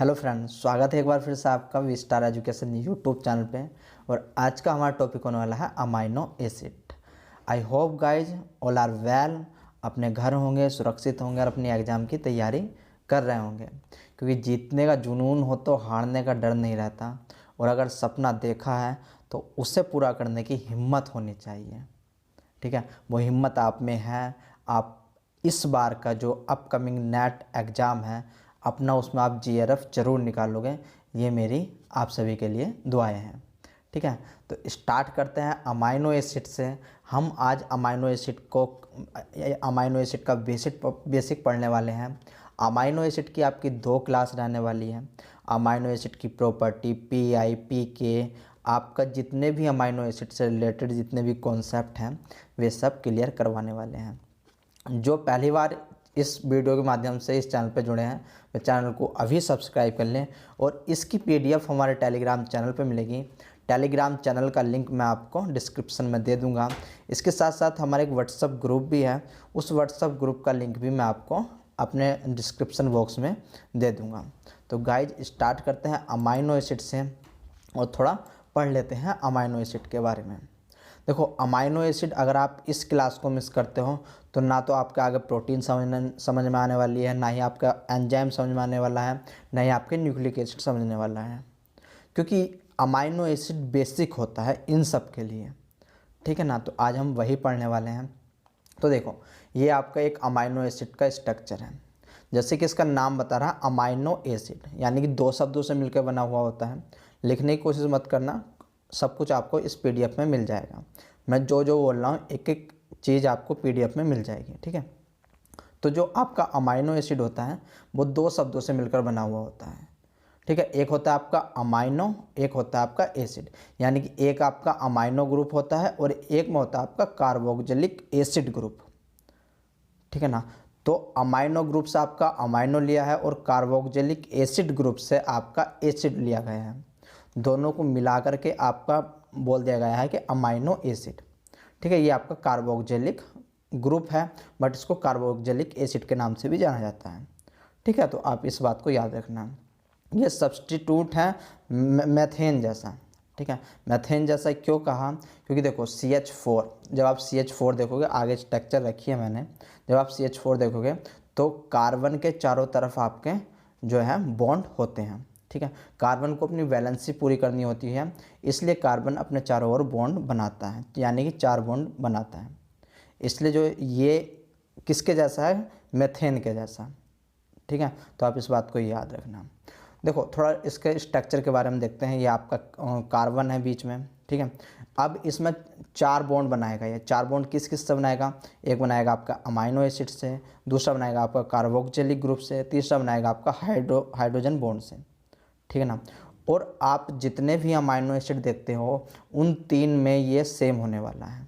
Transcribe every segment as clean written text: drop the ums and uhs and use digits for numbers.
Hello friends, स्वागत है एक बार फिर से आपका V star education YouTube channel पे। और आज का हमारा टॉपिक होने वाला है amino acid. I hope guys all are well, अपने घर होंगे, सुरक्षित होंगे और अपनी एग्ज़ाम की तैयारी कर रहे होंगे, क्योंकि जीतने का जुनून हो तो हारने का डर नहीं रहता। और अगर सपना देखा है तो उसे पूरा करने की हिम्मत होनी चाहिए। ठीक है, वो हिम्मत आप में है। आप इस बार का जो अपकमिंग नेट एग्ज़ाम है अपना, उसमें आप जीआरएफ ज़रूर निकालोगे। ये मेरी आप सभी के लिए दुआएं हैं। ठीक है, तो स्टार्ट करते हैं अमाइनो एसिड से। हम आज अमाइनो एसिड का बेसिक पढ़ने वाले हैं। अमाइनो एसिड की आपकी 2 क्लास रहने वाली है। अमाइनो एसिड की प्रॉपर्टी, पीआई, पीके, आपका जितने भी अमाइनो एसिड से रिलेटेड जितने भी कॉन्सेप्ट हैं वे सब क्लियर करवाने वाले हैं। जो पहली बार इस वीडियो के माध्यम से इस चैनल पर जुड़े हैं वे चैनल को अभी सब्सक्राइब कर लें। और इसकी पीडीएफ हमारे टेलीग्राम चैनल पर मिलेगी। टेलीग्राम चैनल का लिंक मैं आपको डिस्क्रिप्शन में दे दूंगा। इसके साथ साथ हमारा एक व्हाट्सअप ग्रुप भी है, उस व्हाट्सअप ग्रुप का लिंक भी मैं आपको अपने डिस्क्रिप्शन बॉक्स में दे दूंगा। तो गाइज स्टार्ट करते हैं अमाइनो एसिड से और थोड़ा पढ़ लेते हैं अमाइनो एसिड के बारे में। देखो, अमाइनो एसिड अगर आप इस क्लास को मिस करते हो तो ना तो आपका आगे प्रोटीन समझ में आने वाली है, ना ही आपका एंजाइम समझ में आने वाला है, ना ही आपके न्यूक्लिक एसिड समझने वाला है, क्योंकि अमाइनो एसिड बेसिक होता है इन सब के लिए। ठीक है ना, तो आज हम वही पढ़ने वाले हैं। तो देखो, ये आपका एक अमाइनो एसिड का स्ट्रक्चर है। जैसे कि इसका नाम बता रहा है अमाइनो एसिड, यानी कि 2 शब्दों से मिलकर बना हुआ होता है। लिखने की कोशिश मत करना, सब कुछ आपको इस पीडीएफ में मिल जाएगा। मैं जो जो बोल रहा हूँ एक एक चीज़ आपको पीडीएफ में मिल जाएगी। ठीक है, तो जो आपका अमाइनो एसिड होता है वो 2 शब्दों से मिलकर बना हुआ होता है। ठीक है, एक होता है आपका अमाइनो, एक होता है आपका एसिड। यानी कि एक आपका अमाइनो ग्रुप होता है और एक में होता है आपका कार्बोक्सिलिक एसिड ग्रुप। ठीक है ना, तो अमाइनो ग्रुप से आपका अमाइनो लिया है और कार्बोक्सिलिक एसिड ग्रुप से आपका एसिड लिया गया है। दोनों को मिला करके आपका बोल दिया गया है कि अमाइनो एसिड। ठीक है, ये आपका कार्बोक्सिलिक ग्रुप है, बट इसको कार्बोक्सिलिक एसिड के नाम से भी जाना जाता है। ठीक है, तो आप इस बात को याद रखना। ये सब्स्टिट्यूट है मेथेन जैसा। ठीक है, मेथेन जैसा क्यों कहा? क्योंकि देखो CH4, जब आप CH4 देखोगे, आगे स्ट्रक्चर रखी है मैंने, जब आप CH4 देखोगे तो कार्बन के चारों तरफ आपके जो है बॉन्ड होते हैं। ठीक है, कार्बन को अपनी वैलेंसी पूरी करनी होती है, इसलिए कार्बन अपने चारों ओर बॉन्ड बनाता है, यानी कि 4 बॉन्ड बनाता है। इसलिए जो ये किसके जैसा है? मेथेन के जैसा। ठीक है, तो आप इस बात को याद रखना। देखो, थोड़ा इसके स्ट्रक्चर के बारे में देखते हैं। ये आपका कार्बन है बीच में। ठीक है, अब इसमें 4 बॉन्ड बनाएगा। ये 4 बॉन्ड किस किस से बनाएगा? एक बनाएगा आपका अमाइनो एसिड से, दूसरा बनाएगा आपका कार्बोक्सिलिक ग्रुप से, तीसरा बनाएगा आपका हाइड्रोजन बॉन्ड से। ठीक है ना, और आप जितने भी अमाइनो एसिड देखते हो उन 3 में ये सेम होने वाला है।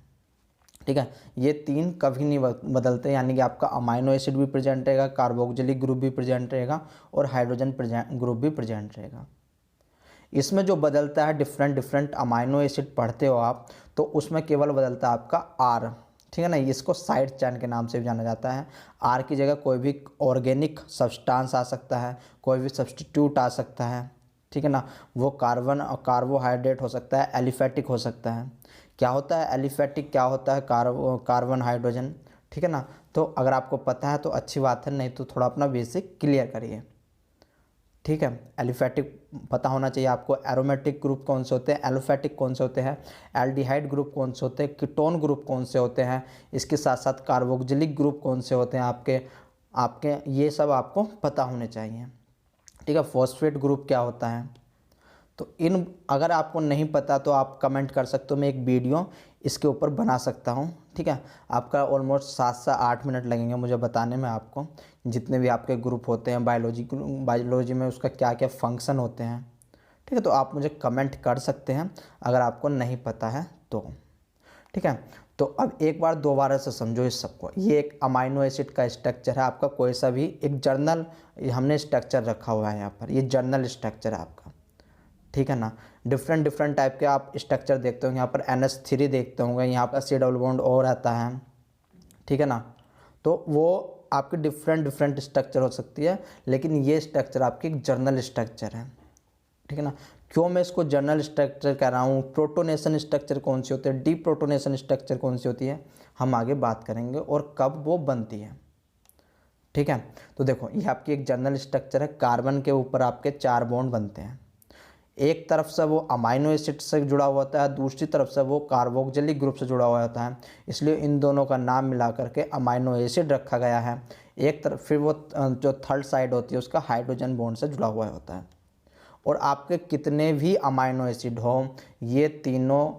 ठीक है, ये 3 कभी नहीं बदलते, यानी कि आपका अमाइनो एसिड भी प्रेजेंट रहेगा, कार्बोक्सिलिक ग्रुप भी प्रेजेंट रहेगा और हाइड्रोजन ग्रुप भी प्रेजेंट रहेगा। इसमें जो बदलता है, डिफरेंट अमाइनो एसिड पढ़ते हो आप, तो उसमें केवल बदलता है आपका आर। ठीक है ना, इसको साइड चेन के नाम से भी जाना जाता है। आर की जगह कोई भी ऑर्गेनिक सब्सटेंस आ सकता है, कोई भी सब्सटीट्यूट आ सकता है। ठीक है ना, वो कार्बन और कार्बोहाइड्रेट हो सकता है, एलिफेटिक हो सकता है। क्या होता है एलिफेटिक, क्या होता है कार्बन हाइड्रोजन? ठीक है ना, तो अगर आपको पता है तो अच्छी बात है, नहीं तो थोड़ा अपना बेसिक क्लियर करिए। ठीक है, एलिफेटिक पता होना चाहिए आपको। एरोमेटिक ग्रुप कौन से होते हैं, एलोफेटिक कौन से होते हैं, एल्डिहाइड ग्रुप कौन से होते हैं, कीटोन ग्रुप कौन से होते हैं, इसके साथ साथ कार्बोक्सिलिक ग्रुप कौन से होते हैं आपके आपके ये सब आपको पता होने चाहिए। ठीक है, फॉस्फेट ग्रुप क्या होता है? तो इन अगर आपको नहीं पता तो आप कमेंट कर सकते हो, मैं एक वीडियो इसके ऊपर बना सकता हूँ। ठीक है, आपका ऑलमोस्ट 7 से 8 मिनट लगेंगे मुझे बताने में आपको, जितने भी आपके ग्रुप होते हैं बायोलॉजी में उसका क्या क्या फंक्शन होते हैं। ठीक है, तो आप मुझे कमेंट कर सकते हैं अगर आपको नहीं पता है तो। ठीक है, तो अब एक बार दोबारा से समझो इस सबको। ये एक अमाइनो एसिड का स्ट्रक्चर है आपका, कोई सा भी एक जर्नल हमने स्ट्रक्चर रखा हुआ है यहाँ पर, ये जर्नल स्ट्रक्चर है आपका। ठीक है ना, डिफरेंट टाइप के आप स्ट्रक्चर देखते होंगे। यहाँ पर NH3 देखते होंगे, यहाँ पर C डबल बॉन्ड और आता है। ठीक है ना, तो वो आपकी डिफरेंट स्ट्रक्चर हो सकती है, लेकिन ये स्ट्रक्चर आपकी एक जर्नल स्ट्रक्चर है, ठीक है ना। क्यों मैं इसको जर्नल स्ट्रक्चर कह रहा हूँ, प्रोटोनेशन स्ट्रक्चर कौन सी होती है, डी प्रोटोनेशन स्ट्रक्चर कौन सी होती है, हम आगे बात करेंगे और कब वो बनती है, ठीक है। तो देखो ये आपकी एक जर्नल स्ट्रक्चर है, कार्बन के ऊपर आपके 4 बॉन्ड बनते हैं, एक तरफ से वो अमाइनो एसिड से जुड़ा हुआ होता है, दूसरी तरफ से वो कार्बोक्जिलिक ग्रुप से जुड़ा हुआ होता है, इसलिए इन दोनों का नाम मिला करके अमाइनो एसिड रखा गया है। एक तरफ फिर वो जो थर्ड साइड होती है उसका हाइड्रोजन बॉन्ड से जुड़ा हुआ होता है। और आपके कितने भी अमाइनो एसिड हो, ये तीनों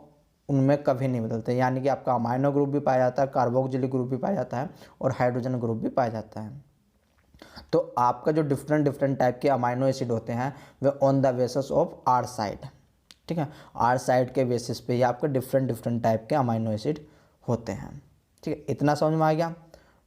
उनमें कभी नहीं बदलते, यानी कि आपका अमाइनो ग्रुप भी पाया जाता है, कार्बोक्जिलिक ग्रुप भी पाया जाता है और हाइड्रोजन ग्रुप भी पाया जाता है। तो आपका जो डिफरेंट टाइप के अमाइनो एसिड होते हैं वे on the basis of R side, ठीक है, आर साइड के बेसिस पे ही आपके डिफरेंट टाइप के अमाइनो एसिड होते हैं, ठीक है। इतना समझ में आ गया,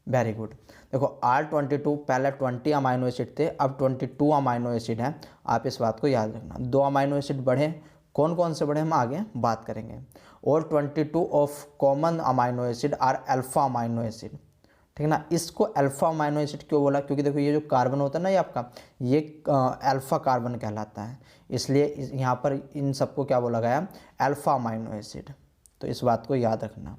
वेरी गुड। देखो R22 पहले 20 अमाइनो एसिड थे, अब 22 अमाइनो एसिड हैं, आप इस बात को याद रखना। 2 अमाइनो एसिड बढ़े, कौन कौन से बढ़े हम आगे बात करेंगे। और 22 of common amino acid are alpha amino acid, ठीक है ना। इसको अल्फा अमाइनो एसिड क्यों बोला, क्योंकि देखो ये जो कार्बन होता है ना ये आपका, ये अल्फा कार्बन कहलाता है, इसलिए यहाँ पर इन सबको क्या बोला गया, अल्फा अमाइनो एसिड। तो इस बात को याद रखना,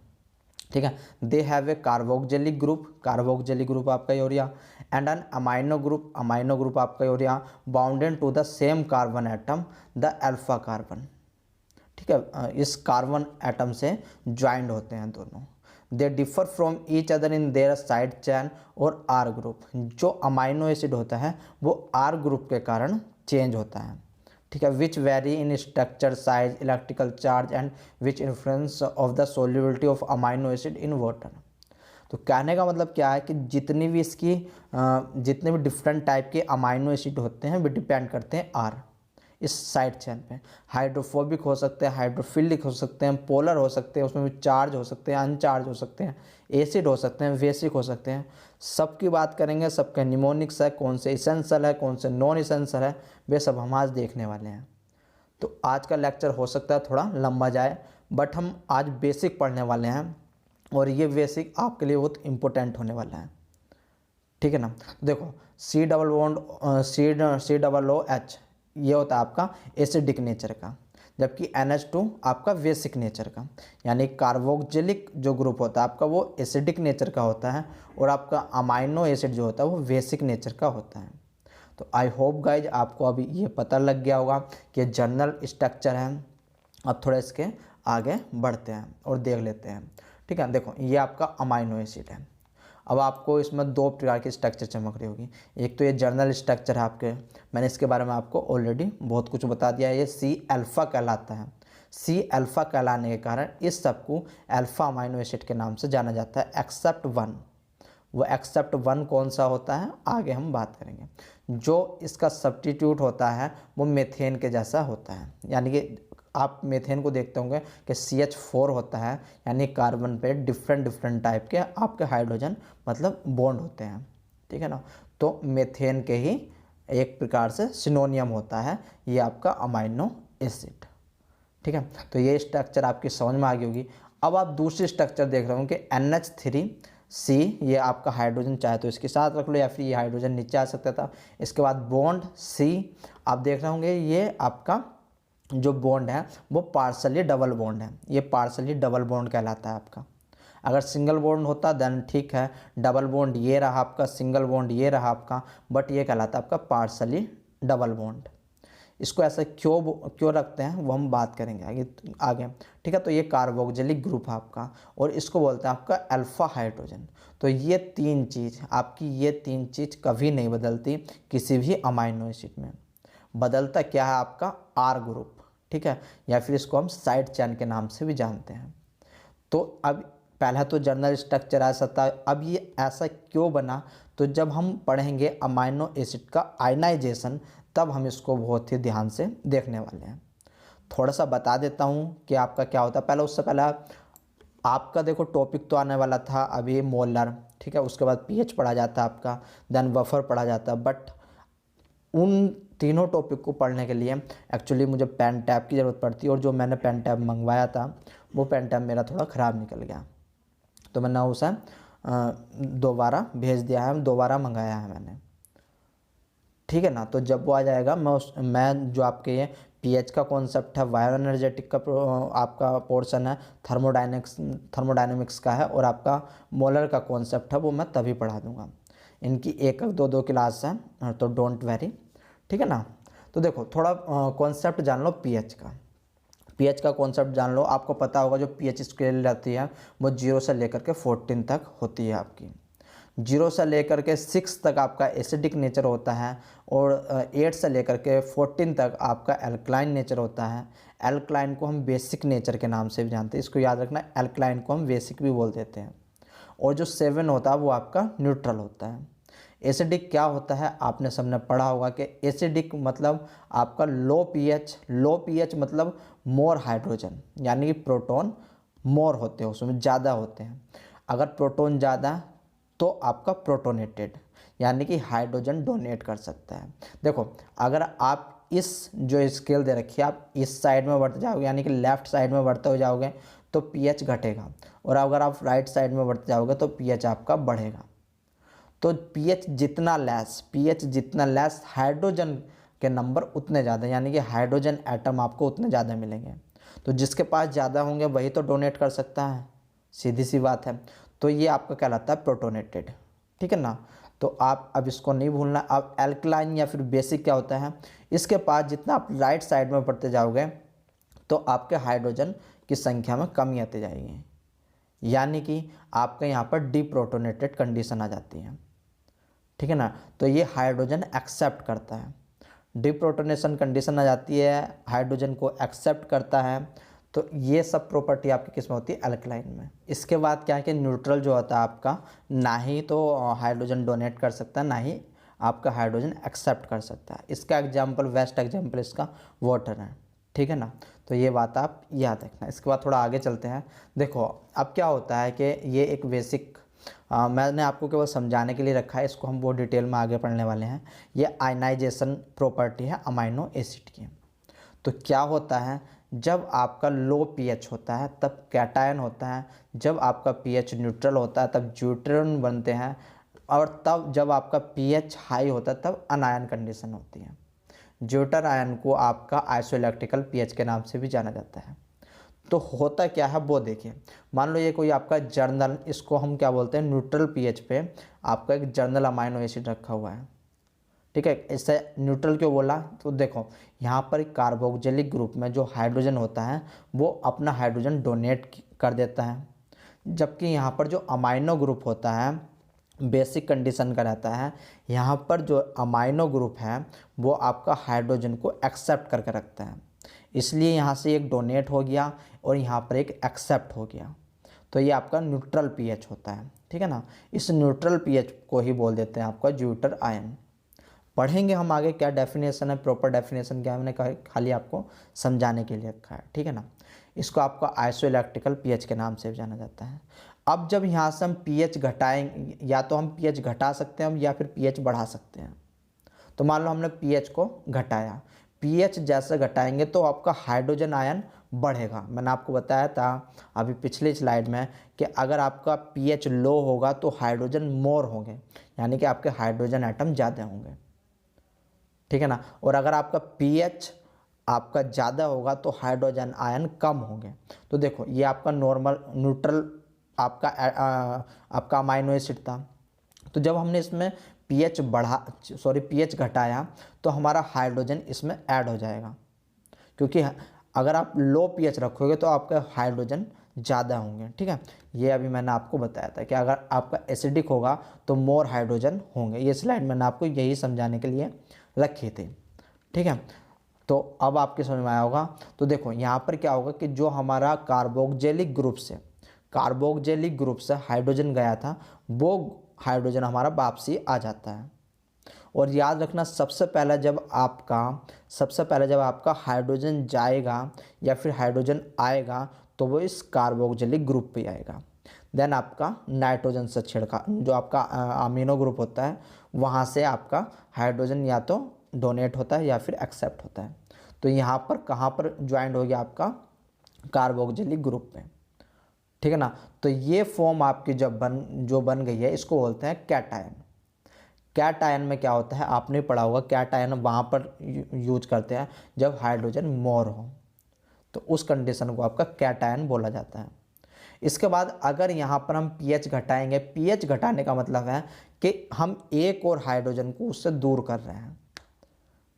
ठीक है। They have a carboxylic group आपका urea and an amino group आपका urea bounded to the same carbon atom the alpha carbon, ठीक है। इस कार्बन एटम से ज्वाइंट होते हैं दोनों। They differ from each other in their side chain और आर ग्रुप, जो अमाइनो एसिड होता है वो आर ग्रुप के कारण चेंज होता है, ठीक है। Which very in structure, size, electrical charge and which influence of the solubility of amino acid in water. तो कहने का मतलब क्या है कि जितने भी डिफरेंट टाइप के अमाइनो एसिड होते हैं वे डिपेंड करते हैं आर, इस साइड चेन पे। हाइड्रोफोबिक हो सकते हैं, हाइड्रोफिलिक हो सकते हैं, पोलर हो सकते हैं, उसमें भी चार्ज हो सकते हैं, अनचार्ज हो सकते हैं, एसिड हो सकते हैं, बेसिक हो सकते हैं। सबकी बात करेंगे, सबके निमोनिक्स है, कौन से इसेंशियल है, कौन से नॉन इसेंशियल है, वे सब हम आज देखने वाले हैं। तो आज का लेक्चर हो सकता है थोड़ा लंबा जाए, बट हम आज बेसिक पढ़ने वाले हैं और ये बेसिक आपके लिए बहुत इंपॉर्टेंट होने वाला है, ठीक है ना। देखो सी डबल ओ एच ये होता है आपका एसिडिक नेचर का, जबकि NH2 आपका बेसिक नेचर का, यानी कार्बोक्जिलिक जो ग्रुप होता है आपका वो एसिडिक नेचर का होता है और आपका अमाइनो एसिड जो होता है वो बेसिक नेचर का होता है। तो आई होप गाइज आपको अभी ये पता लग गया होगा कि जनरल स्ट्रक्चर है। अब थोड़ा इसके आगे बढ़ते हैं और देख लेते हैं, ठीक है। देखो ये आपका अमाइनो एसिड है। अब आपको इसमें 2 प्रकार की स्ट्रक्चर चमक रही होगी, एक तो ये जर्नल स्ट्रक्चर है आपके, मैंने इसके बारे में आपको ऑलरेडी बहुत कुछ बता दिया है। ये सी अल्फ़ा कहलाता है, सी अल्फ़ा कहलाने के कारण इस सबको अल्फ़ा अमाइनो एसिड के नाम से जाना जाता है, एक्सेप्ट 1। वो एक्सेप्ट 1 कौन सा होता है आगे हम बात करेंगे। जो इसका सब्स्टिट्यूट होता है वो मेथेन के जैसा होता है, यानी कि आप मेथेन को देखते होंगे कि CH4 होता है, यानी कार्बन पे डिफरेंट टाइप के आपके हाइड्रोजन मतलब बॉन्ड होते हैं, ठीक है ना। तो मेथेन के ही एक प्रकार से सिनोनियम होता है ये आपका अमाइनो एसिड, ठीक है। तो ये स्ट्रक्चर आपकी समझ में आ गई होगी। अब आप दूसरी स्ट्रक्चर देख रहे हो कि NH3C, ये आपका हाइड्रोजन चाहे तो इसके साथ रख लो या फिर ये हाइड्रोजन नीचे आ सकता था। इसके बाद बॉन्ड C आप देख रहे होंगे, ये आपका जो बॉन्ड है वो पार्सली डबल बॉन्ड है, ये पार्सली डबल बॉन्ड कहलाता है आपका। अगर सिंगल बॉन्ड होता देन ठीक है, डबल बॉन्ड ये रहा आपका, सिंगल बॉन्ड ये रहा आपका, बट ये कहलाता है आपका पार्सली डबल बॉन्ड। इसको ऐसा क्यों रखते हैं वो हम बात करेंगे आगे, ठीक है। तो ये कार्बोक्जिलिक ग्रुप है आपका और इसको बोलते हैं आपका अल्फ़ा हाइड्रोजन। तो ये 3 चीज़ आपकी, ये 3 चीज़ कभी नहीं बदलती किसी भी अमाइनो एसिड में। बदलता क्या है आपका आर ग्रुप, ठीक है, या फिर इसको हम साइड चेन के नाम से भी जानते हैं। तो अब पहला तो जनरल स्ट्रक्चर ऐसा था, अब ये ऐसा क्यों बना, तो जब हम पढ़ेंगे अमाइनो एसिड का आयनाइजेशन तब हम इसको बहुत ही ध्यान से देखने वाले हैं। थोड़ा सा बता देता हूँ कि आपका क्या होता है। पहले उससे पहले आपका देखो टॉपिक तो आने वाला था अभी मोलर, ठीक है, उसके बाद pH पढ़ा जाता है आपका, देन बफर पढ़ा जाता है। बट उन तीनों टॉपिक को पढ़ने के लिए एक्चुअली मुझे पेन टैब की ज़रूरत पड़ती है, और जो मैंने पेन टैब मंगवाया था वो पेन टैब मेरा थोड़ा ख़राब निकल गया, तो मैंने उसे दोबारा भेज दिया है, दोबारा मंगाया है मैंने, ठीक है ना। तो जब वो आ जाएगा मैं जो आपके ये पीएच का कॉन्सेप्ट है, बायो एनर्जेटिक का आपका पोर्शन है, थर्मोडायनेमिक्स का है, और आपका मोलर का कॉन्सेप्ट है, वो मैं तभी पढ़ा दूंगा। इनकी एक दो दो क्लास है, तो डोंट वेरी, ठीक है ना। तो देखो थोड़ा कॉन्सेप्ट जान लो पीएच का। पीएच का कॉन्सेप्ट जान लो। आपको पता होगा जो पीएच स्केल रहती है वो 0 से लेकर के 14 तक होती है आपकी। 0 से लेकर के 6 तक आपका एसिडिक नेचर होता है, और 8 से लेकर के 14 तक आपका एल्कलाइन नेचर होता है। एल्कलाइन को हम बेसिक नेचर के नाम से भी जानते हैं, इसको याद रखना, एल्कलाइन को हम बेसिक भी बोल देते हैं। और जो 7 होता है वो आपका न्यूट्रल होता है। एसिडिक क्या होता है, आपने सबने पढ़ा होगा कि एसिडिक मतलब आपका लो पीएच मतलब मोर हाइड्रोजन, यानी कि प्रोटॉन मोर होते हैं, उसमें ज़्यादा होते हैं। अगर प्रोटॉन ज़्यादा तो आपका प्रोटोनेटेड, यानी कि हाइड्रोजन डोनेट कर सकता है। देखो अगर आप इस जो स्केल दे रखी है आप इस साइड में बढ़ते जाओगे, यानी कि लेफ़्ट साइड में बढ़ते हो जाओगे तो पीएच घटेगा, और अगर आप राइट साइड में बढ़ते जाओगे तो पीएच आपका बढ़ेगा। तो पीएच जितना लेस हाइड्रोजन के नंबर उतने ज़्यादा, यानी कि हाइड्रोजन एटम आपको उतने ज़्यादा मिलेंगे। तो जिसके पास ज़्यादा होंगे वही तो डोनेट कर सकता है, सीधी सी बात है। तो ये आपका कहलाता है प्रोटोनेटेड, ठीक है ना। तो आप अब इसको नहीं भूलना। अब एल्कलाइन या फिर बेसिक क्या होता है, इसके पास जितना आप राइट साइड में बढ़ते जाओगे तो आपके हाइड्रोजन की संख्या में कमी आती जाएगी, यानी कि आपके यहाँ पर डीप्रोटोनेटेड कंडीशन आ जाती है, ठीक है ना। तो ये हाइड्रोजन एक्सेप्ट करता है, डिप्रोटोनेशन कंडीशन आ जाती है, हाइड्रोजन को एक्सेप्ट करता है। तो ये सब प्रॉपर्टी आपकी किस में होती है, एल्कलाइन में। इसके बाद क्या है कि न्यूट्रल जो होता है आपका, ना ही तो हाइड्रोजन डोनेट कर सकता है, ना ही आपका हाइड्रोजन एक्सेप्ट कर सकता है। इसका एग्जाम्पल, बेस्ट एग्जाम्पल इसका वाटर है, ठीक है ना। तो ये बात आप याद रखना। इसके बाद थोड़ा आगे चलते हैं। देखो अब क्या होता है कि ये एक बेसिक मैंने आपको केवल समझाने के लिए रखा है, इसको हम बहुत डिटेल में आगे पढ़ने वाले हैं। ये आयनाइजेशन प्रॉपर्टी है अमाइनो एसिड की। तो क्या होता है, जब आपका लो पीएच होता है तब कैटायन होता है, जब आपका पीएच न्यूट्रल होता है तब ड्यूटेरॉन बनते हैं, और तब जब आपका पीएच हाई होता है तब अनायन कंडीशन होती है। ड्यूटर आयन को आपका आइसोइलेक्ट्रिकल पीएच के नाम से भी जाना जाता है। तो होता क्या है वो देखिए। मान लो ये कोई आपका जर्नल, इसको हम क्या बोलते हैं, न्यूट्रल पीएच पे आपका एक जर्नल अमाइनो एसिड रखा हुआ है, ठीक है। इससे न्यूट्रल क्यों बोला, तो देखो यहाँ पर कार्बोक्जिलिक ग्रुप में जो हाइड्रोजन होता है वो अपना हाइड्रोजन डोनेट कर देता है, जबकि यहाँ पर जो अमाइनो ग्रुप होता है बेसिक कंडीशन का रहता है। यहाँ पर जो अमाइनो ग्रुप है वो आपका हाइड्रोजन को एक्सेप्ट करके रखता है, इसलिए यहाँ से एक डोनेट हो गया और यहाँ पर एक एक्सेप्ट हो गया। तो ये आपका न्यूट्रल पीएच होता है, ठीक है ना। इस न्यूट्रल पीएच को ही बोल देते हैं आपका ड्यूटर आयन। पढ़ेंगे हम आगे क्या डेफिनेशन है, प्रॉपर डेफिनेशन क्या है, मैंने खाली आपको समझाने के लिए रखा है, ठीक है ना। इसको आपका आइसोइलेक्ट्रिकल पीएच के नाम से जाना जाता है। अब जब यहाँ से हम पीएच घटाएंगे, या तो हम पीएच घटा सकते हैं या फिर पीएच बढ़ा सकते हैं। तो मान लो हमने पीएच को घटाया, पीएच जैसे घटाएंगे तो आपका हाइड्रोजन आयन बढ़ेगा। मैंने आपको बताया था अभी पिछली स्लाइड में कि अगर आपका पीएच लो होगा तो हाइड्रोजन मोर होंगे, यानी कि आपके हाइड्रोजन एटम ज़्यादा होंगे, ठीक है ना। और अगर आपका पीएच आपका ज़्यादा होगा तो हाइड्रोजन आयन कम होंगे। तो देखो ये आपका नॉर्मल न्यूट्रल आपका अमाइनो एसिड था। तो जब हमने इसमें पीएच घटाया तो हमारा हाइड्रोजन इसमें ऐड हो जाएगा, क्योंकि अगर आप लो पीएच रखोगे तो आपका हाइड्रोजन ज़्यादा होंगे, ठीक है। ये अभी मैंने आपको बताया था कि अगर आपका एसिडिक होगा तो मोर हाइड्रोजन होंगे। ये स्लाइड मैंने आपको यही समझाने के लिए रखी थी, ठीक है। तो अब आपके समझ में आया होगा। तो देखो यहाँ पर क्या होगा कि जो हमारा कार्बोक्जिलिक ग्रुप से हाइड्रोजन गया था वो हाइड्रोजन हमारा वापसी आ जाता है। और याद रखना सबसे पहले जब आपका हाइड्रोजन जाएगा या फिर हाइड्रोजन आएगा तो वो इस कार्बोक्जिलिक ग्रुप पे आएगा। देन आपका नाइट्रोजन से छिड़का जो आपका अमीनो ग्रुप होता है वहाँ से आपका हाइड्रोजन या तो डोनेट होता है या फिर एक्सेप्ट होता है। तो यहाँ पर कहाँ पर ज्वाइंट हो गया आपका कार्बोक्जिलिक ग्रुप में, ठीक है ना। तो ये फॉर्म आपकी जो बन गई है इसको बोलते हैं कैटायन। कैटायन में क्या होता है आपने पढ़ा होगा, कैटायन वहाँ पर यूज करते हैं जब हाइड्रोजन मोर हो, तो उस कंडीशन को आपका कैटायन बोला जाता है। इसके बाद अगर यहाँ पर हम पीएच घटाएंगे, पीएच घटाने का मतलब है कि हम एक और हाइड्रोजन को उससे दूर कर रहे हैं,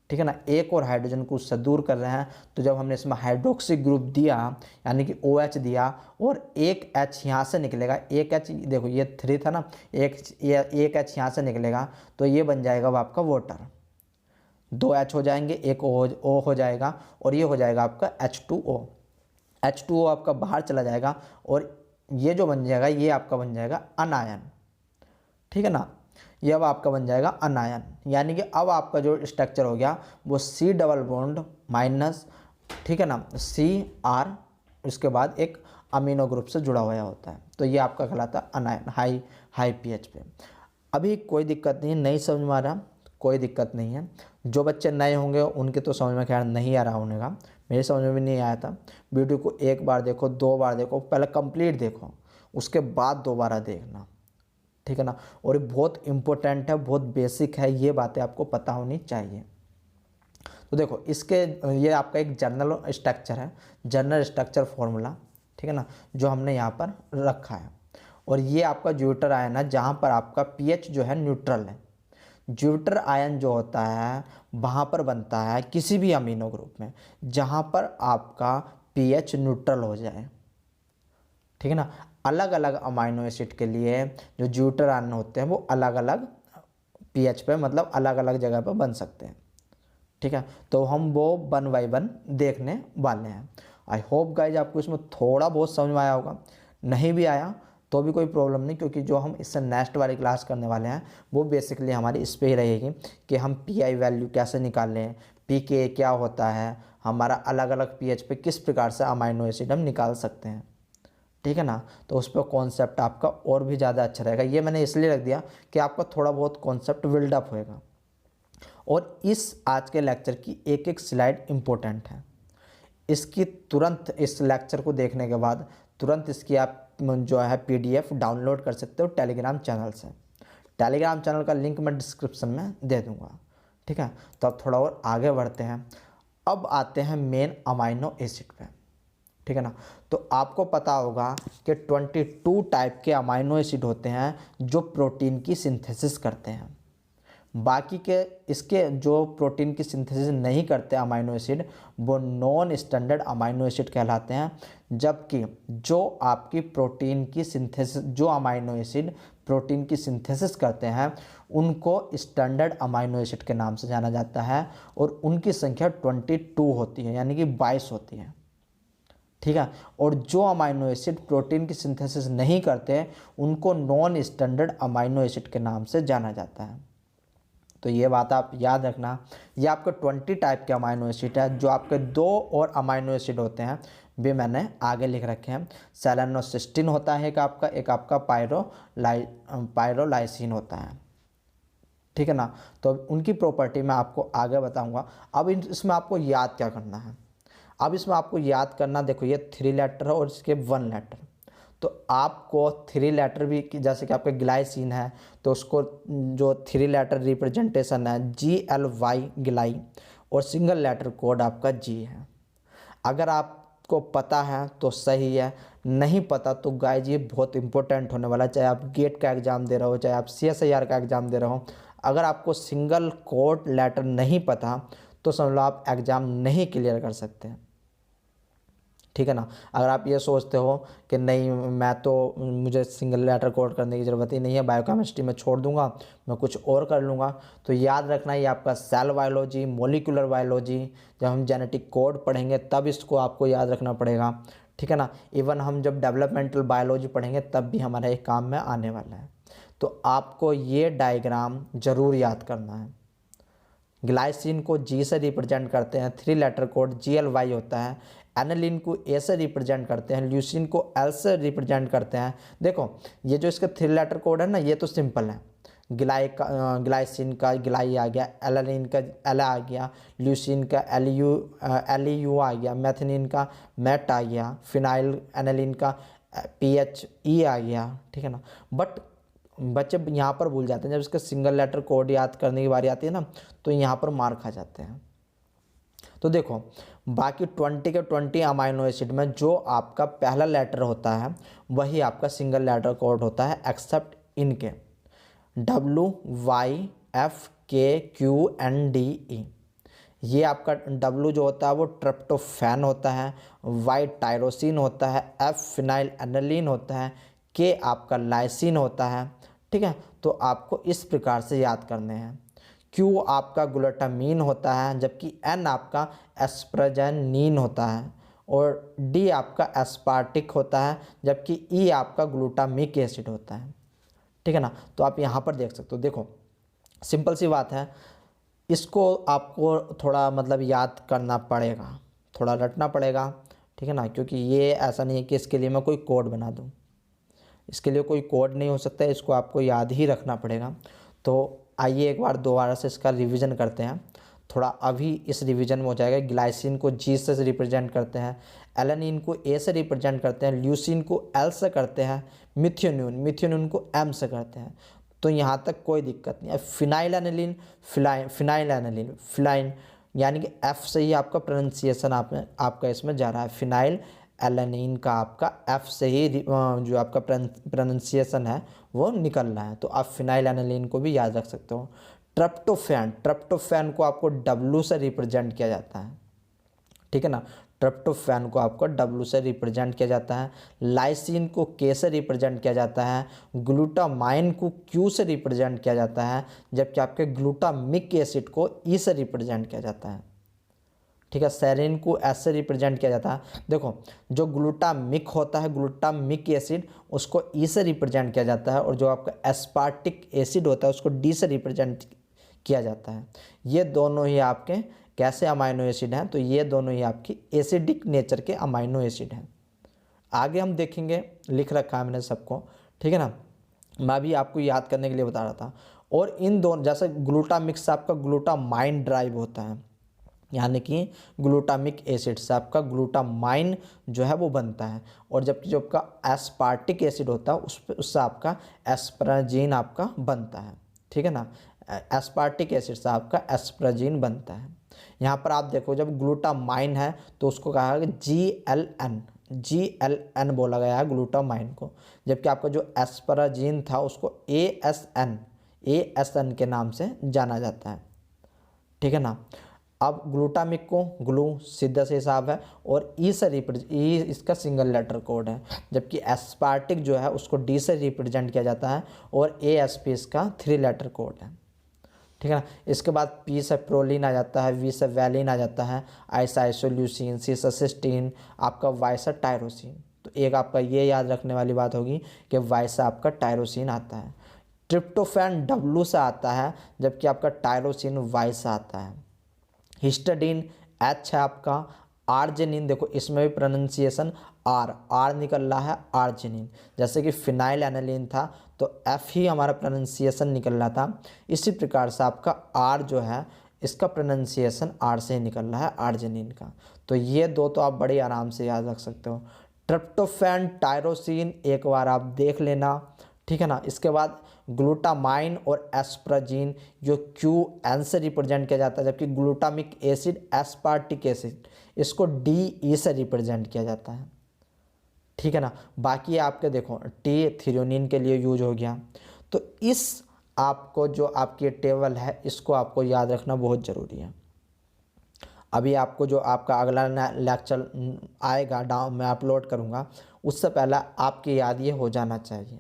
ठीक है ना, एक और हाइड्रोजन को उससे दूर कर रहे हैं। तो जब हमने इसमें हाइड्रोक्सी ग्रुप दिया यानी कि OH दिया और एक H यहाँ से निकलेगा, एक H देखो ये 3 था ना, एक H यहाँ से निकलेगा तो ये बन जाएगा वो आपका वाटर, 2 H हो जाएंगे, एक O हो जाएगा और ये हो जाएगा आपका H2O। H2O आपका बाहर चला जाएगा और ये जो बन जाएगा ये आपका बन जाएगा अनायन, ठीक है ना। ये अब आपका बन जाएगा अनायन, यानी कि अब आपका जो स्ट्रक्चर हो गया वो C डबल बॉन्ड माइनस, ठीक है ना, CR, उसके बाद एक अमीनो ग्रुप से जुड़ा हुआ होता है, तो ये आपका कहलाता है अनायन, हाई पीएच पे। अभी कोई दिक्कत नहीं, नहीं समझ में आ रहा कोई दिक्कत नहीं है। जो बच्चे नए होंगे उनके तो समझ में खैर नहीं आ रहा होगा, मेरे समझ में भी नहीं आया था। वीडियो को एक बार देखो, 2 बार देखो, पहले कंप्लीट देखो उसके बाद दोबारा देखना, ठीक है ना। और ये बहुत इंपॉर्टेंट है, बहुत बेसिक है, ये बातें आपको पता होनी चाहिए। तो देखो इसके ये आपका एक जनरल स्ट्रक्चर है, जनरल स्ट्रक्चर फॉर्मूला, ठीक है ना, जो हमने यहाँ पर रखा है। और ये आपका ज्यूटर आयन है जहाँ पर आपका पीएच जो है न्यूट्रल है। ज्यूटर आयन जो होता है वहाँ पर बनता है किसी भी अमीनो ग्रुप में जहाँ पर आपका पीएच न्यूट्रल हो जाए, ठीक है ना। अलग अलग अमाइनो एसिड के लिए जो ज्यूटर आयन होते हैं वो अलग अलग पीएच पे, मतलब अलग अलग जगह पर बन सकते हैं, ठीक है। तो हम वो 1 बाय 1 देखने वाले हैं। आई होप गाइज आपको इसमें थोड़ा बहुत समझ में आया होगा, नहीं भी आया तो भी कोई प्रॉब्लम नहीं, क्योंकि जो हम इससे नेक्स्ट वाली क्लास करने वाले हैं वो बेसिकली हमारी इस पे ही रहेगी कि हम पीआई वैल्यू कैसे निकालें, पीके क्या होता है, हमारा अलग अलग पीएच पे किस प्रकार से अमाइनो एसिड हम निकाल सकते हैं, ठीक है ना। तो उस पर कॉन्सेप्ट आपका और भी ज़्यादा अच्छा रहेगा। ये मैंने इसलिए रख दिया कि आपका थोड़ा बहुत कॉन्सेप्ट बिल्डअप होएगा। और इस आज के लेक्चर की एक एक स्लाइड इम्पोर्टेंट है, इसकी तुरंत इस लेक्चर को देखने के बाद तुरंत इसकी आप जो है PDF डाउनलोड कर सकते हो टेलीग्राम चैनल से। टेलीग्राम चैनल का लिंक मैं डिस्क्रिप्शन में दे दूँगा, ठीक है। तो अब थोड़ा और आगे बढ़ते हैं, अब आते हैं मेन अमाइनो एसिड पे, ठीक है ना। तो आपको पता होगा कि 22 टाइप के अमाइनो एसिड होते हैं जो प्रोटीन की सिंथेसिस करते हैं। बाकी के इसके जो प्रोटीन की सिंथेसिस नहीं करते अमाइनो एसिड वो नॉन स्टैंडर्ड अमाइनो एसिड कहलाते हैं, जबकि जो आपकी प्रोटीन की सिंथेसिस, जो अमाइनो एसिड प्रोटीन की सिंथेसिस करते हैं उनको स्टैंडर्ड अमाइनो एसिड के नाम से जाना जाता है। और उनकी संख्या 22 होती है, यानी कि 22 होती है, ठीक है। और जो अमाइनो एसिड प्रोटीन की सिंथेसिस नहीं करते उनको नॉन स्टैंडर्ड अमाइनो एसिड के नाम से जाना जाता है। तो ये बात आप याद रखना। ये आपके 20 टाइप के अमाइनो एसिड है। जो आपके 2 और अमाइनो एसिड होते हैं भी मैंने आगे लिख रखे हैं। सेलेनोसिस्टीन होता है एक आपका पायरोलाइसिन होता है, ठीक है ना। तो उनकी प्रॉपर्टी मैं आपको आगे बताऊंगा। अब इसमें आपको याद क्या करना है, अब इसमें आपको याद करना, देखो ये 3 लेटर है और इसके 1 लेटर, तो आपको 3 लेटर भी, जैसे कि आपका ग्लाइसिन है तो उसको जो 3 लेटर रिप्रेजेंटेशन है GLY ग्लाई, और सिंगल लेटर कोड आपका G है। अगर आपको पता है तो सही है, नहीं पता तो गाइज ये बहुत इंपॉर्टेंट होने वाला है। चाहे आप गेट का एग्ज़ाम दे रहे हो, चाहे आप CSIR का एग्ज़ाम दे रहे हो, अगर आपको सिंगल कोड लेटर नहीं पता तो समझ लो आप एग्ज़ाम नहीं क्लियर कर सकते, ठीक है ना। अगर आप ये सोचते हो कि नहीं मैं तो, मुझे सिंगल लेटर कोड करने की ज़रूरत ही नहीं है, बायोकेमिस्ट्री में छोड़ दूंगा, मैं कुछ और कर लूँगा, तो याद रखना ये आपका सेल बायोलॉजी, मोलिकुलर बायोलॉजी, जब हम जेनेटिक कोड पढ़ेंगे तब इसको आपको याद रखना पड़ेगा, ठीक है ना। इवन हम जब डेवलपमेंटल बायोलॉजी पढ़ेंगे तब भी हमारे एक काम में आने वाला है। तो आपको ये डायग्राम ज़रूर याद करना है। ग्लाइसिन को G से रिप्रेजेंट करते हैं, 3 लेटर कोड GLY होता है। एनालिन को A से रिप्रेजेंट करते हैं, ल्यूसिन को L से रिप्रेजेंट करते हैं। देखो ये जो इसका 3 लेटर कोड है ना, ये तो सिंपल है। ग्लाइसिन का ग्लाई आ गया, एलानिन का एल आ गया, ल्यूसिन का LU आ गया, मैथिनिन का मैट आ गया, फिनाइल एनालिन का PHE आ गया, ठीक है ना। बट बच्चे यहाँ पर भूल जाते हैं, जब इसका सिंगल लेटर कोड याद करने की बारी आती है ना, तो यहाँ पर मार खा जाते हैं। तो देखो बाकी 20 के 20 अमाइनो एसिड में जो आपका पहला लेटर होता है वही आपका सिंगल लेटर कोड होता है, एक्सेप्ट इनके WYFKQNDE। ये आपका W जो होता है वो ट्रिप्टोफैन होता है, Y टायरोसिन होता है, F फिनाइल एनालिन होता है, K आपका लाइसिन होता है, ठीक है। तो आपको इस प्रकार से याद करने हैं। Q आपका ग्लूटामीन होता है, जबकि N आपका एस्परजेनीन होता है, और D आपका एस्पार्टिक होता है, जबकि E आपका ग्लूटामिक एसिड होता है, ठीक है ना। तो आप यहाँ पर देख सकते हो, देखो सिंपल सी बात है, इसको आपको थोड़ा मतलब याद करना पड़ेगा, थोड़ा रटना पड़ेगा, ठीक है ना, क्योंकि ये ऐसा नहीं है कि इसके लिए मैं कोई कोड बना दूँ, इसके लिए कोई कोड नहीं हो सकता है, इसको आपको याद ही रखना पड़ेगा। तो आइए एक बार दोबारा से इसका रिवीजन करते हैं, थोड़ा अभी इस रिवीजन में हो जाएगा। ग्लाइसिन को G से रिप्रेजेंट करते हैं, एलेनिन को A से रिप्रेजेंट करते हैं, ल्यूसिन को L से करते हैं, मिथ्योनिन को M से करते हैं। तो यहाँ तक कोई दिक्कत नहीं है। फिनाइल एनालिन, फिनाइल यानी कि F से ही आपका प्रोनाउंसिएशन आपका इसमें जा रहा है। फिनाइल एलानिन का आपका F से ही जो आपका प्रोनाउंसिएशन है वो निकल रहा है। तो आप फिनाइल एनालिन को भी याद रख सकते हो। ट्रिप्टोफैन को आपको W से रिप्रेजेंट किया जाता है, ठीक है ना। ट्रिप्टोफैन को आपको W से रिप्रेजेंट किया जाता है। लाइसिन को K से रिप्रेजेंट किया जाता है। ग्लूटामाइन को Q से रिप्रेजेंट किया जाता है, जबकि आपके ग्लूटामिक एसिड को E से रिप्रेजेंट किया जाता है, ठीक है। सेरिन को S से रिप्रेजेंट किया जाता है। देखो जो ग्लूटामिक होता है, ग्लूटामिक एसिड, उसको E से रिप्रेजेंट किया जाता है, और जो आपका एस्पार्टिक एसिड होता है उसको D से रिप्रेजेंट किया जाता है। ये दोनों ही आपके कैसे अमाइनो एसिड हैं, तो ये दोनों ही आपकी एसिडिक नेचर के अमाइनो एसिड हैं। आगे हम देखेंगे, लिख रखा है मैंने सबको, ठीक है ना, मैं भी आपको याद करने के लिए बता रहा था। और इन दोनों जैसे ग्लूटामिक्स आपका ग्लूटामाइन ड्राइव होता है, यानी कि ग्लूटामिक एसिड से आपका ग्लूटामाइन जो है वो बनता है, और जबकि जो आपका एस्पार्टिक एसिड होता है उससे आपका एस्पराजीन आपका बनता है, ठीक है ना। एस्पार्टिक एसिड से आपका एस्पराजीन बनता है। यहाँ पर आप देखो जब ग्लूटामाइन है तो उसको कहा है GLN बोला गया है ग्लूटामाइन को, जबकि आपका जो एस्पराजीन था उसको ASN के नाम से जाना जाता है, ठीक है ना। अब ग्लूटामिक को ग्लू सीधा से हिसाब है, और ई इसका सिंगल लेटर कोड है, जबकि एस्पार्टिक जो है उसको D से रिप्रेजेंट किया जाता है, और ASP इसका 3 लेटर कोड है, ठीक है ना। इसके बाद P से प्रोलिन आ जाता है, V से वैलिन आ जाता है, I से आइसोल्यूसिन, C से सिस्टीन, आपका Y से टायरोसिन। तो एक आपका ये याद रखने वाली बात होगी कि Y से आपका टायरोसिन आता है। ट्रिप्टोफैन W से आता है, जबकि आपका टायरोसिन Y से आता है। हिस्टाडीन H है आपका। आर्जिनिन, देखो इसमें भी प्रोनाउंसिएशन R निकल रहा है, आर्जिनिन। जैसे कि फिनाइल एनालिन था तो F ही हमारा प्रोनाउंसिएशन निकल रहा था, इसी प्रकार से आपका R जो है इसका प्रोनाउंसिएशन R से ही निकल रहा है, आर्जिनिन का। तो ये दो तो आप बड़ी आराम से याद रख सकते हो। ट्रिप्टोफैन, टायरोसिन एक बार आप देख लेना, ठीक है ना। इसके बाद ग्लूटामाइन और एस्पराजीन जो QN से रिप्रेजेंट किया जाता है, जबकि ग्लूटामिक एसिड, एस्पार्टिक एसिड, इसको DE से रिप्रेजेंट किया जाता है, ठीक है ना। बाकी आपके देखो T थ्रियोनिन के लिए यूज हो गया। तो इस आपको जो आपकी टेबल है इसको आपको याद रखना बहुत ज़रूरी है। अभी आपको जो आपका अगला लेक्चर आएगा मैं अपलोड करूँगा, उससे पहले आपकी याद ये हो जाना चाहिए।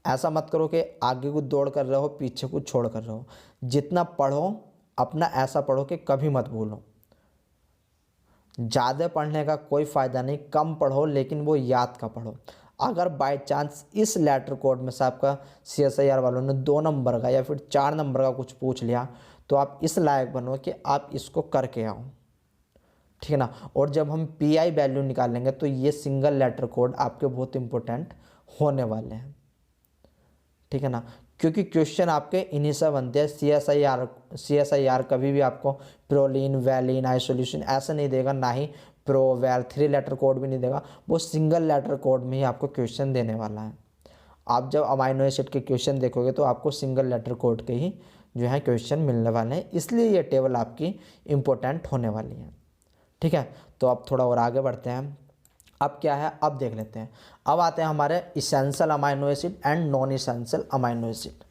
ऐसा मत करो कि आगे को दौड़ कर रहे हो, पीछे को छोड़ कर रहे हो। जितना पढ़ो अपना ऐसा पढ़ो कि कभी मत भूलो। ज़्यादा पढ़ने का कोई फ़ायदा नहीं, कम पढ़ो लेकिन वो याद का पढ़ो। अगर बाय चांस इस लेटर कोड में से आपका CSIR वालों ने 2 नंबर का या फिर 4 नंबर का कुछ पूछ लिया तो आप इस लायक बनो कि आप इसको करके आओ, ठीक है ना। और जब हम PI वैल्यू निकालेंगे तो ये सिंगल लेटर कोड आपके बहुत इंपॉर्टेंट होने वाले हैं, ठीक है ना, क्योंकि क्वेश्चन आपके इन्हीं से बनते हैं। CSIR कभी भी आपको प्रोलिन, वैलिन, आइसोल्यूशन ऐसा नहीं देगा, ना ही प्रो, वेल 3 लेटर कोड भी नहीं देगा, वो सिंगल लेटर कोड में ही आपको क्वेश्चन देने वाला है। आप जब अमाइनो एसिड के क्वेश्चन देखोगे तो आपको सिंगल लेटर कोड के ही जो है क्वेश्चन मिलने वाले हैं, इसलिए ये टेबल आपकी इम्पोर्टेंट होने वाली है। ठीक है, तो अब थोड़ा और आगे बढ़ते हैं। अब क्या है, अब देख लेते हैं। अब आते हैं हमारे essential amino acid and non essential amino acid.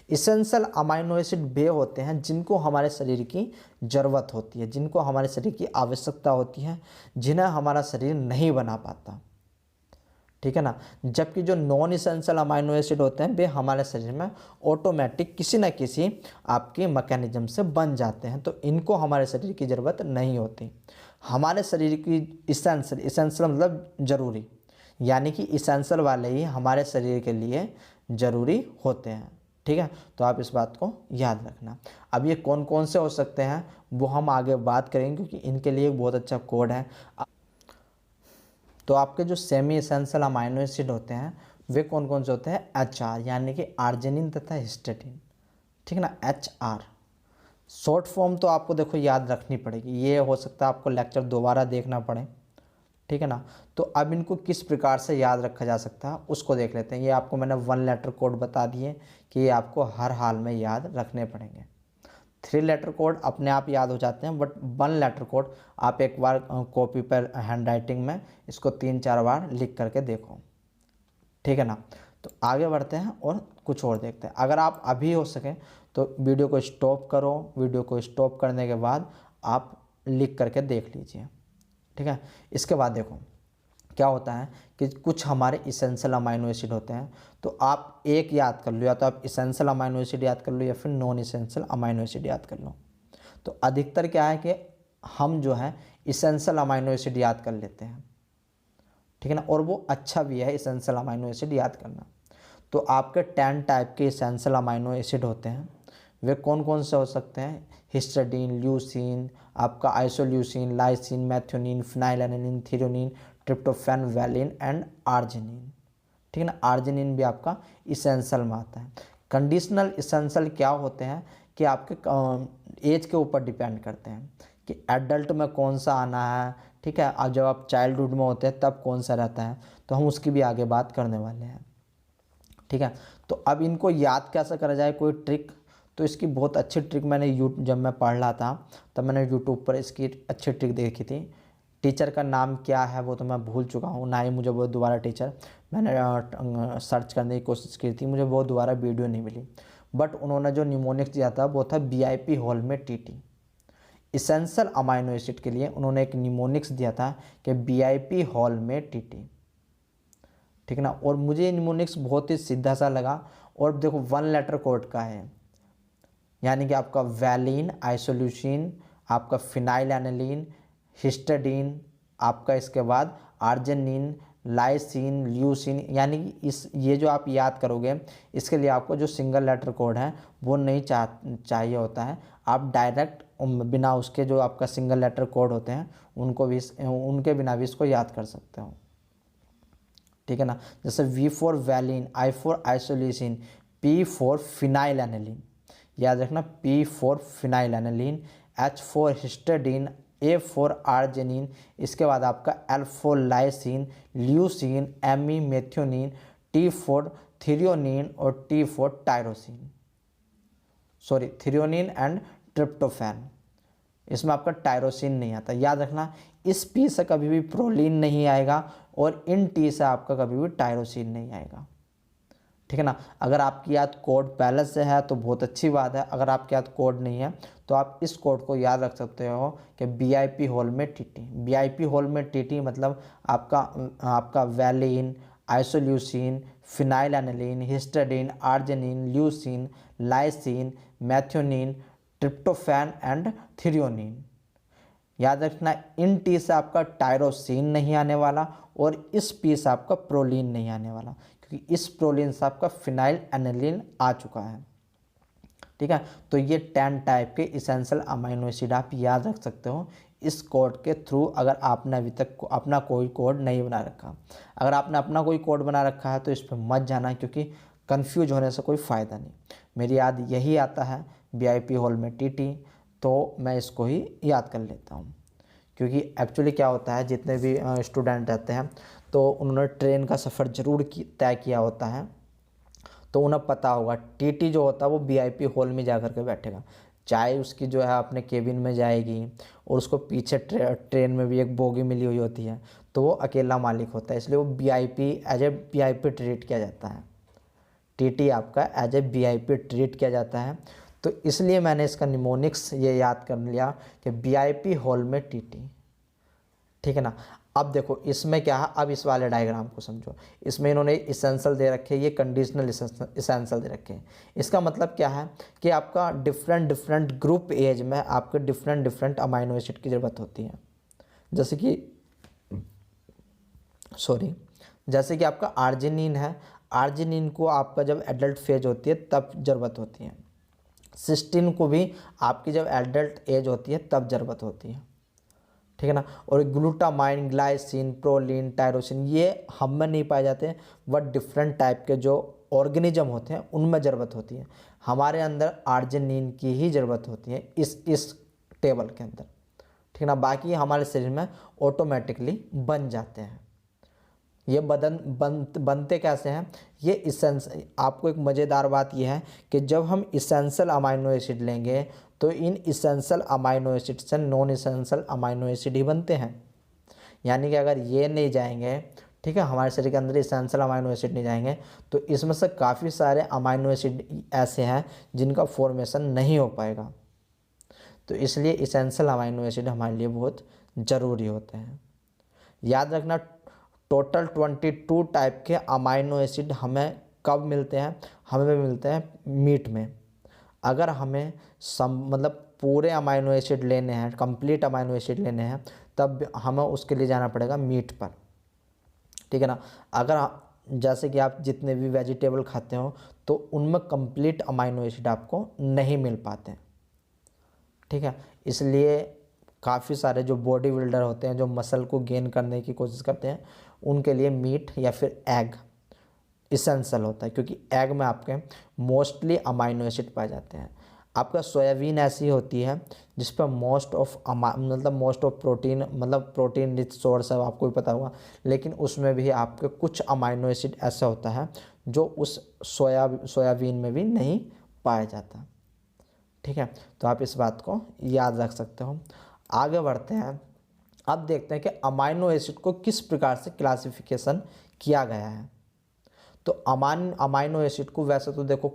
Essential amino acid वे होते हैं जिनको हमारे शरीर की ज़रूरत होती है, जिनको हमारे शरीर की आवश्यकता होती है, जिन्हें हमारा शरीर नहीं बना पाता। ठीक है ना। जबकि जो नॉन इसेंशियल अमाइनो एसिड होते हैं वे हमारे शरीर में ऑटोमेटिक किसी न किसी आपके मैकेनिज्म से बन जाते हैं, तो इनको हमारे शरीर की ज़रूरत नहीं होती। हमारे शरीर की इसेंशियल मतलब ज़रूरी, यानी कि इसेंशियल वाले ही हमारे शरीर के लिए ज़रूरी होते हैं। ठीक है, तो आप इस बात को याद रखना। अब ये कौन कौन से हो सकते हैं वो हम आगे बात करेंगे, क्योंकि इनके लिए एक बहुत अच्छा कोड है। तो आपके जो सेमी एसेंशियल अमाइनो एसिड होते हैं वे कौन कौन से होते हैं, HR यानी कि आर्जिनिन तथा हिस्टेडिन। ठीक है ना, HR शॉर्ट फॉर्म तो आपको देखो याद रखनी पड़ेगी, ये हो सकता है आपको लेक्चर दोबारा देखना पड़े। ठीक है ना, तो अब इनको किस प्रकार से याद रखा जा सकता है उसको देख लेते हैं। ये आपको मैंने 1 लेटर कोड बता दिए कि ये आपको हर हाल में याद रखने पड़ेंगे। 3 लेटर कोड अपने आप याद हो जाते हैं, बट 1 लेटर कोड आप एक बार कॉपी पर हैंड राइटिंग में इसको 3-4 बार लिख करके देखो। ठीक है ना, तो आगे बढ़ते हैं और कुछ और देखते हैं। अगर आप अभी हो सके तो वीडियो को स्टॉप करो, वीडियो को स्टॉप करने के बाद आप लिख करके देख लीजिए। ठीक है, इसके बाद देखो क्या होता है कि कुछ हमारे इसेंशियल अमाइनो एसिड होते हैं, तो आप एक याद कर लो, या तो आप इसेंशियल अमाइनो एसिड याद कर लो या फिर नॉन इसेंशियल अमाइनो एसिड याद कर लो। तो अधिकतर क्या है कि हम जो है इसेंशियल अमाइनो एसिड याद कर लेते हैं। ठीक है ना, और वो अच्छा भी है इसेंशियल अमाइनो एसिड याद करना। तो आपके 10 टाइप के इसेंशियल अमाइनो एसिड होते हैं, वे कौन कौन से हो सकते हैं, हिस्टडीन, ल्यूसीन, आपका isoleucine, lysine, मैथ्योनिन, phenylalanine, threonine, tryptophan, valine and arginine. ठीक है ना, आर्जिनिन भी आपका इसेंशियल में आता है। कंडीशनल इसेंशियल क्या होते हैं कि आपके एज के ऊपर डिपेंड करते हैं कि एडल्ट में कौन सा आना है। ठीक है, अब जब आप चाइल्डहुड में होते हैं तब कौन सा रहता है, तो हम उसकी भी आगे बात करने वाले हैं। ठीक है, तो अब इनको याद कैसे करा जाए, कोई ट्रिक, तो इसकी बहुत अच्छी ट्रिक मैंने जब मैं पढ़ रहा था तब मैंने यूट्यूब पर इसकी अच्छी ट्रिक देखी थी। टीचर का नाम क्या है वो तो मैं भूल चुका हूँ, ना ही मुझे वो दोबारा टीचर मैंने सर्च करने की कोशिश की थी, मुझे वो दोबारा वीडियो नहीं मिली। बट उन्होंने जो निमोनिक्स दिया था वो था BIP होल में TT। इसेंशियल अमाइनो एसिड के लिए उन्होंने एक निमोनिक्स दिया था कि BIP होल में TT। ठीक है ना, और मुझे निमोनिक्स बहुत ही सीधा सा लगा, और देखो 1 लेटर कोड का है, यानी कि आपका वैलिन, आइसोल्यूसिन, आपका फिनाइलएलानिन, हिस्टडीन, आपका इसके बाद आर्जिनिन, लाइसिन, ल्यूसिन, यानी कि ये जो आप याद करोगे इसके लिए आपको जो सिंगल लेटर कोड है वो नहीं चाहिए होता है। आप डायरेक्ट बिना उसके जो आपका सिंगल लेटर कोड होते हैं उनके बिना भी इसको याद कर सकते हो। ठीक है ना, जैसे V for valine, I for isoleucine, P for phenylalanine, याद रखना P for phenylalanine, H for histidine, A for arginine, इसके बाद आपका L for lysine, leucine, ME methionine, T for threonine और T for threonine and tryptophan. इसमें आपका tyrosine नहीं आता, याद रखना। इस P से कभी भी प्रोलीन नहीं आएगा और इन T से आपका कभी भी टायरोसिन नहीं आएगा। ठीक है ना, अगर आपकी याद कोड पहले से है तो बहुत अच्छी बात है, अगर आपकी याद कोड नहीं है तो आप इस कोड को याद रख सकते हो कि BIP होल में TT। BIP होल में TT मतलब आपका valine, isoleucine, phenylalanine, histidine, arginine, leucine, lysine, मैथ्योनिन, tryptophan and threonine. याद रखना, इन T से आपका टायरोसिन नहीं आने वाला और इस P से आपका प्रोलीन नहीं आने वाला, क्योंकि इस प्रोलीन से आपका फिनाइलएलानिन आ चुका है। ठीक है, तो ये 10 टाइप के इसेंशियल अमाइनो एसिड आप याद रख सकते हो इस कोड के थ्रू, अगर आपने अभी तक अपना कोई कोड नहीं बना रखा। अगर आपने अपना कोई कोड बना रखा है तो इस पर मत जाना, क्योंकि कंफ्यूज होने से कोई फ़ायदा नहीं। मेरी याद यही आता है BIP होल में TT, तो मैं इसको ही याद कर लेता हूँ, क्योंकि एक्चुअली क्या होता है, जितने भी स्टूडेंट रहते हैं तो उन्होंने ट्रेन का सफ़र ज़रूर तय किया होता है, तो उन्हें पता होगा टीटी जो होता है वो वीआईपी हॉल में जा कर के बैठेगा, चाहे उसकी जो है अपने केबिन में जाएगी और उसको पीछे ट्रेन में भी एक बोगी मिली हुई होती है, तो वो अकेला मालिक होता है, इसलिए वो VIP as a VIP treat किया जाता है। टीटी आपका एज ए वीआईपी ट्रीट किया जाता है। तो इसलिए मैंने इसका निमोनिक्स ये याद कर लिया कि वीआईपी हॉल में टीटी, ठीक है ना। अब देखो इसमें क्या है, अब इस वाले डायग्राम को समझो। इसमें इन्होंने इसेंशियल दे रखे हैं, ये कंडीशनल इसेंशियल दे रखे हैं। इसका मतलब क्या है कि आपका डिफरेंट ग्रुप एज में आपके डिफरेंट अमाइनो एसिड की ज़रूरत होती है। जैसे कि आपका आर्जिनिन है, आर्जिनिन को आपका जब एडल्ट फेज होती है तब ज़रूरत होती है। सिस्टीन को भी आपकी जब एडल्ट एज होती है तब ज़रूरत होती है, ठीक है ना। और ग्लूटामाइन, ग्लाइसिन, प्रोलिन, टायरोसिन ये हम में नहीं पाए जाते हैं, बट डिफरेंट टाइप के जो ऑर्गेनिज्म होते हैं उनमें ज़रूरत होती है। हमारे अंदर आर्जिनिन की ही ज़रूरत होती है इस टेबल के अंदर, ठीक है ना। बाकी हमारे शरीर में ऑटोमेटिकली बन जाते हैं। ये बनते कैसे हैं, ये आपको एक मज़ेदार बात यह है कि जब हम इसेंशियल अमाइनो एसिड लेंगे तो इन इसेंशियल अमाइनो एसिड से नॉन इसेंशियल अमाइनो एसिड ही बनते हैं। यानी कि अगर ये नहीं जाएंगे, ठीक है, हमारे शरीर के अंदर इसेंशियल अमाइनो एसिड नहीं जाएंगे तो इसमें से काफ़ी सारे अमाइनो एसिड ऐसे हैं जिनका फॉर्मेशन नहीं हो पाएगा। तो इसलिए इसेंशियल अमाइनो एसिड हमारे लिए बहुत ज़रूरी होते हैं। याद रखना, टोटल 22 टाइप के अमाइनो एसिड हमें कब मिलते हैं, हमें मिलते हैं मीट में। अगर हमें मतलब पूरे अमाइनो एसिड लेने हैं, कंप्लीट अमाइनो एसिड लेने हैं, तब हमें उसके लिए जाना पड़ेगा मीट पर, ठीक है ना। अगर जैसे कि आप जितने भी वेजिटेबल खाते हो तो उनमें कंप्लीट अमाइनो एसिड आपको नहीं मिल पाते, ठीक है। इसलिए काफ़ी सारे जो बॉडी बिल्डर होते हैं, जो मसल को गेन करने की कोशिश करते हैं, उनके लिए मीट या फिर एग इसेंशियल होता है, क्योंकि एग में आपके मोस्टली अमाइनो एसिड पाए जाते हैं। आपका सोयाबीन ऐसी होती है जिस पर मोस्ट ऑफ प्रोटीन, मतलब प्रोटीन रिच सोर्स है, आपको भी पता होगा, लेकिन उसमें भी आपके कुछ अमाइनो एसिड ऐसा होता है जो उस सोयाबीन में भी नहीं पाया जाता, ठीक है। तो आप इस बात को याद रख सकते हो। आगे बढ़ते हैं, अब देखते हैं कि अमाइनो एसिड को किस प्रकार से क्लासिफिकेशन किया गया है। तो अमाइनो एसिड को वैसे तो देखो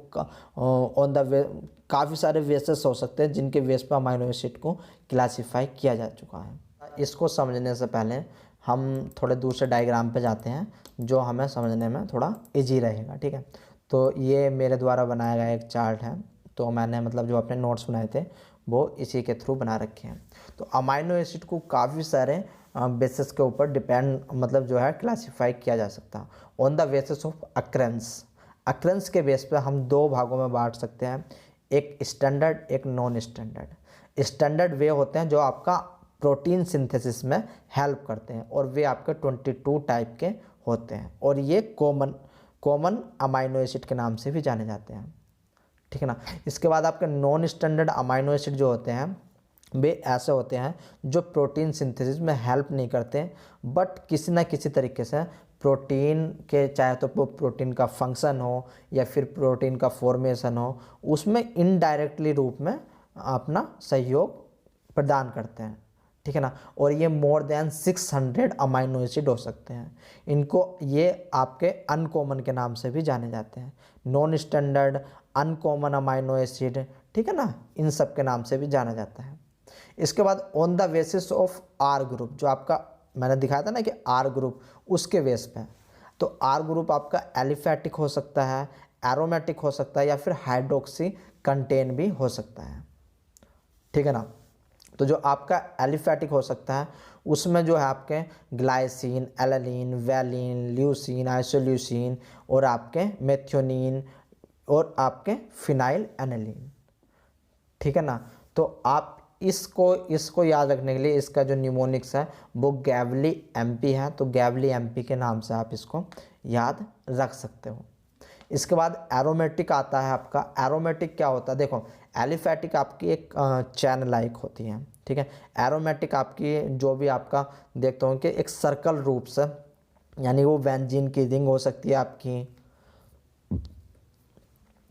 ऑन द वे काफ़ी सारे बेसिस हो सकते हैं जिनके बेस पर अमाइनो एसिड को क्लासीफाई किया जा चुका है। इसको समझने से पहले हम थोड़े दूसरे डायग्राम पे जाते हैं जो हमें समझने में थोड़ा इजी रहेगा, ठीक है। तो ये मेरे द्वारा बनाया गया एक चार्ट है, तो मैंने मतलब जो अपने नोट्स बनाए थे वो इसी के थ्रू बना रखे हैं। तो अमाइनो एसिड को काफ़ी सारे बेसिस के ऊपर डिपेंड मतलब जो है क्लासीफाई किया जा सकता है on the basis of occurrences के बेस पे हम दो भागों में बांट सकते हैं, एक स्टैंडर्ड, एक नॉन स्टैंडर्ड। स्टैंडर्ड वे होते हैं जो आपका प्रोटीन सिंथेसिस में हेल्प करते हैं और वे आपके 22 टाइप के होते हैं और ये कॉमन अमाइनो एसिड के नाम से भी जाने जाते हैं, ठीक है ना। इसके बाद आपके नॉन स्टैंडर्ड अमाइनो एसिड जो होते हैं वे ऐसे होते हैं जो प्रोटीन सिंथेसिस में हेल्प नहीं करते, बट किसी ना किसी तरीके से प्रोटीन के, चाहे तो प्रोटीन का फंक्शन हो या फिर प्रोटीन का फॉर्मेशन हो, उसमें इनडायरेक्टली रूप में अपना सहयोग प्रदान करते हैं, ठीक है ना। और ये मोर देन 600 अमाइनो एसिड हो सकते हैं। इनको ये आपके अनकॉमन के नाम से भी जाने जाते हैं, non standard, uncommon amino acid, ठीक है ना, इन सब के नाम से भी जाना जाता है। इसके बाद on the basis of R group, जो आपका मैंने दिखाया था ना कि आर ग्रुप, उसके बेस पे, तो आर ग्रुप आपका एलिफैटिक हो सकता है, एरोमेटिक हो सकता है या फिर हाइड्रोक्सी कंटेन भी हो सकता है, ठीक है ना। तो जो आपका एलिफैटिक हो सकता है उसमें जो है आपके glycine, alanine, valine, leucine, isoleucine और आपके मेथियोनिन और आपके फिनाइल एनालिन, ठीक है ना। तो आप इसको याद रखने के लिए इसका जो न्यूमोनिक्स है वो गैवली एमपी है, तो गैवली एमपी के नाम से आप इसको याद रख सकते हो। इसके बाद एरोमेटिक आता है आपका। एरोमेटिक क्या होता है, देखो एलिफैटिक आपकी एक चैन लाइक होती है, ठीक है। एरोमेटिक आपकी जो भी आपका देखता हूँ कि एक सर्कल रूप से, यानी वो बेंजीन की रिंग हो सकती है आपकी,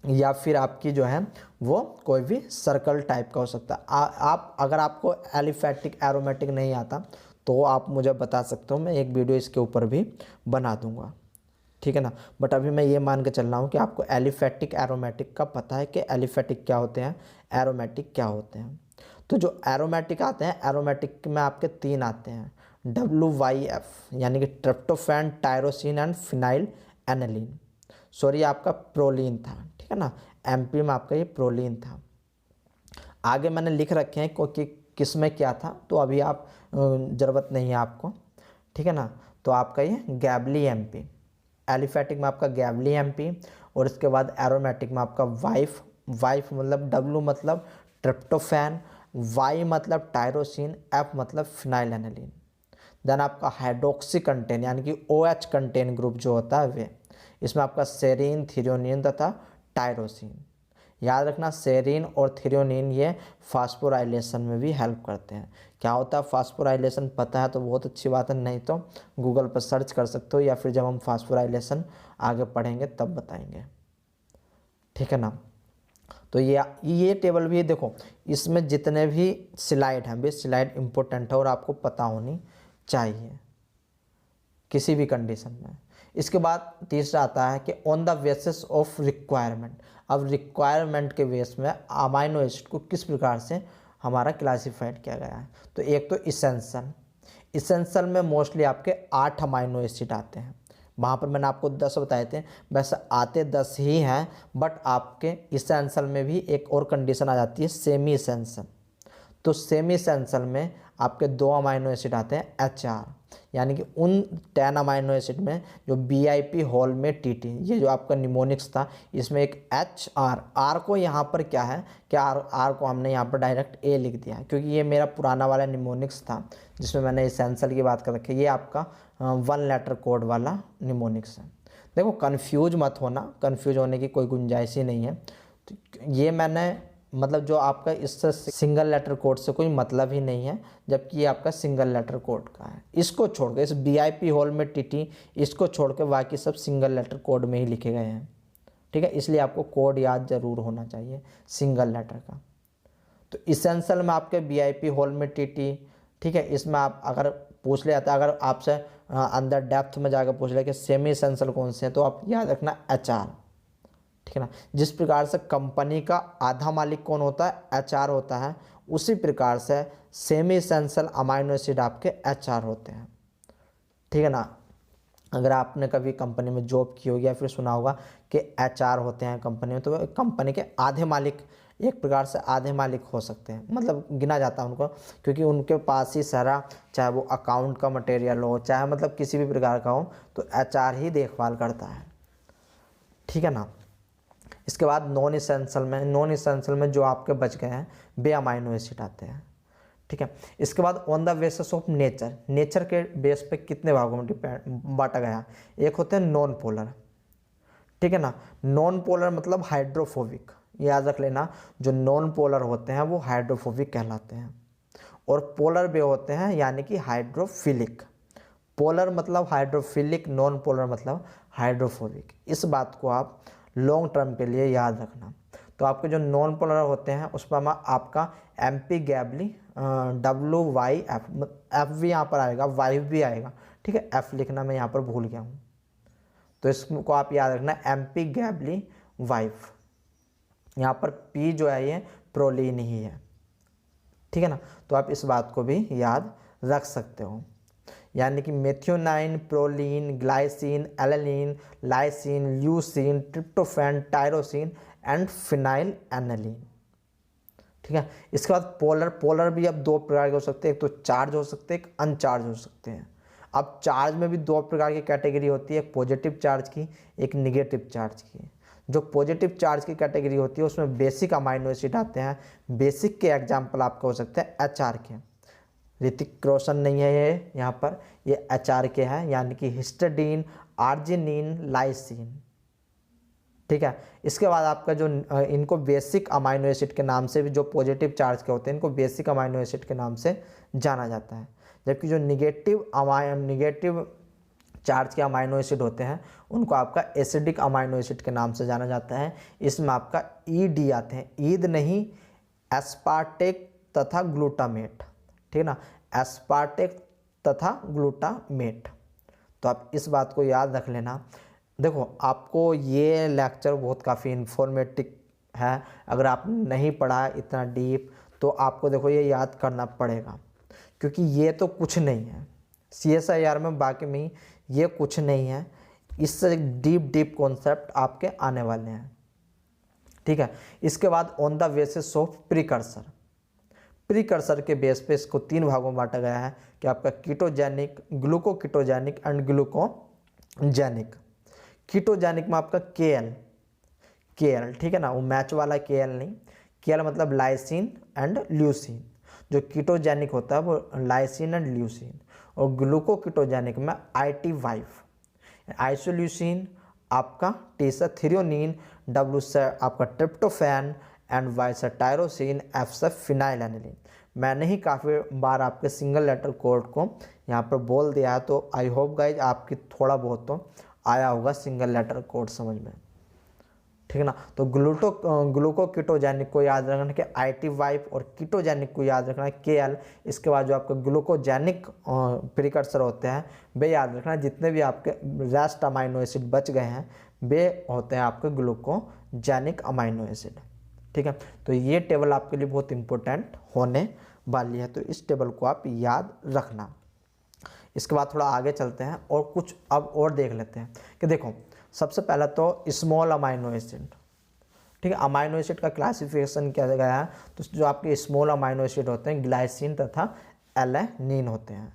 या फिर आपकी जो है वो कोई भी सर्कल टाइप का हो सकता है। आप अगर आपको एलिफैटिक एरोमेटिक नहीं आता तो आप मुझे बता सकते हो, मैं एक वीडियो इसके ऊपर भी बना दूंगा, ठीक है ना। बट अभी मैं ये मान के चल रहा हूँ कि आपको एलिफैटिक एरोमेटिक का पता है कि एलिफैटिक क्या होते हैं, एरोमेटिक क्या होते हैं। तो जो एरोमेटिक आते हैं, एरोमेटिक में आपके 3 आते हैं, WYF यानी कि tryptophan, tyrosine and phenyl aniline. Sorry आपका प्रोलीन था, ठीक है ना, MP में आपका ये प्रोलीन था। आगे मैंने लिख रखे हैं कि किस में क्या था, तो अभी आप ज़रूरत नहीं है आपको, ठीक है ना। तो आपका ये गैबली MP, एलिफैटिक में आपका गैबली MP, और इसके बाद एरोमेटिक में आपका वाइफ, वाइफ मतलब W मतलब ट्रिप्टोफैन, Y मतलब टायरोसिन, F मतलब फिनाइल एनालिन। देन आपका हाइड्रोक्सी कंटेन यानी कि OH कंटेन ग्रुप जो होता है वे, इसमें आपका सेरीन, थ्रियोनिन तथा टायरोसिन। याद रखना सेरीन और थ्रियोनिन ये फास्फोराइलेशन में भी हेल्प करते हैं। क्या होता है फास्फोराइलेशन, पता है तो बहुत अच्छी बात है, नहीं तो गूगल पर सर्च कर सकते हो, या फिर जब हम फास्फोराइलेशन आगे पढ़ेंगे तब बताएंगे, ठीक है ना। तो ये टेबल भी देखो, इसमें जितने भी स्लाइड हैं वे स्लाइड इंपॉर्टेंट है और आपको पता होनी चाहिए किसी भी कंडीशन में। इसके बाद तीसरा आता है कि on the basis of requirement. अब रिक्वायरमेंट के बेस में अमाइनो एसिड को किस प्रकार से हमारा क्लासिफाइड किया गया है। तो एक तो इसेंशियल, इसेंशियल में मोस्टली आपके 8 अमाइनो एसिड आते हैं, वहाँ पर मैंने आपको 10 बताए थे, वैसे आते 10 ही हैं, बट आपके इसेंशियल में भी एक और कंडीशन आ जाती है सेमी इसेंशियल। तो सेमी इसेंशियल में आपके 2 अमाइनो एसिड आते हैं HR, यानी कि उन 10 अमाइनो एसिड में जो BIP होल में TT, ये जो आपका निमोनिक्स था, इसमें एक R को यहाँ पर क्या है कि R को हमने यहाँ पर डायरेक्ट A लिख दिया है, क्योंकि ये मेरा पुराना वाला निमोनिक्स था जिसमें मैंने इसेंशियल की बात कर रखी है। ये आपका 1 लेटर कोड वाला निमोनिक्स है। देखो कन्फ्यूज मत होना, कन्फ्यूज होने की कोई गुंजाइश ही नहीं है। तो ये मैंने मतलब जो आपका इससे सिंगल लेटर कोड से कोई मतलब ही नहीं है, जबकि ये आपका सिंगल लेटर कोड का है। इसको छोड़ के, इस BIP होल में TT, इसको छोड़ के बाकी सब सिंगल लेटर कोड में ही लिखे गए हैं, ठीक है। इसलिए आपको कोड याद जरूर होना चाहिए सिंगल लेटर का। तो इसेंशियल में आपके BIP होल में TT, ठीक है। इसमें आप अगर पूछ लिया था, अगर आपसे अंदर डेप्थ में जाकर पूछ लिया कि सेमी इसेंशियल कौन से हैं, तो आप याद रखना HR, ठीक है ना। जिस प्रकार से कंपनी का आधा मालिक कौन होता है, HR होता है, उसी प्रकार से सेमी इसेंशियल अमाइनो एसिड आपके HR होते हैं, ठीक है ना। अगर आपने कभी कंपनी में जॉब की होगी या फिर सुना होगा कि HR होते हैं कंपनी में, तो कंपनी के आधे मालिक, एक प्रकार से आधे मालिक हो सकते हैं, मतलब गिना जाता है उनको, क्योंकि उनके पास ही सारा, चाहे वो अकाउंट का मटेरियल हो, चाहे मतलब किसी भी प्रकार का हो, तो HR ही देखभाल करता है, ठीक है ना। इसके बाद नॉन इसेंशियल में जो आपके बच गए हैं वे अमाइनो एसिड आते हैं, ठीक है। इसके बाद on the basis of nature के बेस पे कितने भागों में बांटा गया। एक होते हैं नॉन पोलर, ठीक है ना। नॉन पोलर मतलब हाइड्रोफोबिक, याद रख लेना, जो नॉन पोलर होते हैं वो हाइड्रोफोबिक कहलाते हैं, और पोलर वे होते हैं यानी कि हाइड्रोफिलिक। पोलर मतलब हाइड्रोफिलिक, नॉन पोलर मतलब हाइड्रोफोबिक। इस बात को आप लॉन्ग टर्म के लिए याद रखना। तो आपके जो नॉन पोलर होते हैं उस पर आपका MP गैबली WYF, F भी यहाँ पर आएगा, वाइफ भी आएगा, ठीक है। F लिखना मैं यहाँ पर भूल गया हूँ, तो इसको आप याद रखना MP गैबली वाइफ। यहाँ पर P जो है ये प्रोलीन ही है, ठीक है ना। तो आप इस बात को भी याद रख सकते हो, यानी कि methionine, proline, glycine, alanine, lysine, leucine, tryptophan, tyrosine and phenyl aniline, ठीक है। इसके बाद पोलर भी अब 2 प्रकार के हो सकते हैं, एक तो चार्ज हो सकते हैं, एक अनचार्ज हो सकते हैं। अब चार्ज में भी 2 प्रकार की कैटेगरी होती है, एक पॉजिटिव चार्ज की, एक निगेटिव चार्ज की। जो पॉजिटिव चार्ज की कैटेगरी होती है उसमें बेसिक अमाइनो एसिड आते हैं। बेसिक के एग्जाम्पल आपके हो सकते हैं HR के, ऋतिक रोशन नहीं है ये यहाँ पर, ये HR के हैं, यानी कि हिस्टडीन, आर्जिनिन, लाइसिन, ठीक है। इसके बाद आपका जो इनको बेसिक अमाइनो एसिड के नाम से भी, जो पॉजिटिव चार्ज के होते हैं इनको बेसिक अमाइनो एसिड के नाम से जाना जाता है, जबकि जो निगेटिव चार्ज के अमाइनो एसिड होते हैं उनको आपका एसिडिक अमाइनो एसिड के नाम से जाना जाता है। इसमें आपका ईडी आते हैं, ईद नहीं, एस्पार्टेट तथा ग्लूटामेट, ठीक है ना, एस्पार्टेट तथा ग्लूटामेट। तो आप इस बात को याद रख लेना। देखो आपको ये लेक्चर बहुत काफ़ी इन्फॉर्मेटिव है, अगर आप नहीं पढ़ा है इतना डीप तो आपको देखो ये याद करना पड़ेगा, क्योंकि ये तो कुछ नहीं है CSIR में, बाकी में ये कुछ नहीं है, इससे डीप कॉन्सेप्ट आपके आने वाले हैं, ठीक है। इसके बाद on the basis of precursor के बेस पे इसको 3 भागों में बांटा गया है कि आपका कीटोजेनिक, ग्लूकोकीटोजेनिक एंड ग्लूकोजेनिक। कीटोजेनिक में आपका KL, ठीक है ना, वो मैच वाला KL नहीं, KL मतलब लाइसिन एंड ल्यूसिन। जो कीटोजेनिक होता है वो लाइसिन एंड ल्यूसिन, और ग्लूकोकीटोजेनिक में IT5, आइसोल्यूसिन, आपका T से थ्रियोनिन, W से आपका ट्रिप्टोफैन एंड Y से टायरोसिन, F से फिनाइलएनिलीन। मैंने ही काफ़ी बार आपके सिंगल लेटर कोड को यहाँ पर बोल दिया है, तो आई होप गाइज आपकी थोड़ा बहुत तो आया होगा सिंगल लेटर कोड समझ में, ठीक है ना। तो ग्लूकोकीटोजेनिक को याद रखना कि IT5 और कीटोजेनिक को याद रखना है KL। इसके बाद जो आपके ग्लूकोजेनिक प्रिकर्सर होते हैं वे याद रखना, जितने भी आपके रेस्ट अमाइनो एसिड बच गए हैं वे होते हैं आपके ग्लूकोजेनिक अमाइनो एसिड, ठीक है। तो ये टेबल आपके लिए बहुत इंपॉर्टेंट होने वाली है, तो इस टेबल को आप याद रखना। इसके बाद थोड़ा आगे चलते हैं और कुछ अब और देख लेते हैं कि देखो सबसे पहला तो स्मॉल अमाइनो एसिड, ठीक है। अमाइनो एसिड का क्लासिफिकेशन किया गया है, तो जो आपके स्मॉल अमाइनो एसिड होते हैं ग्लाइसिन तथा एलेनिन होते हैं।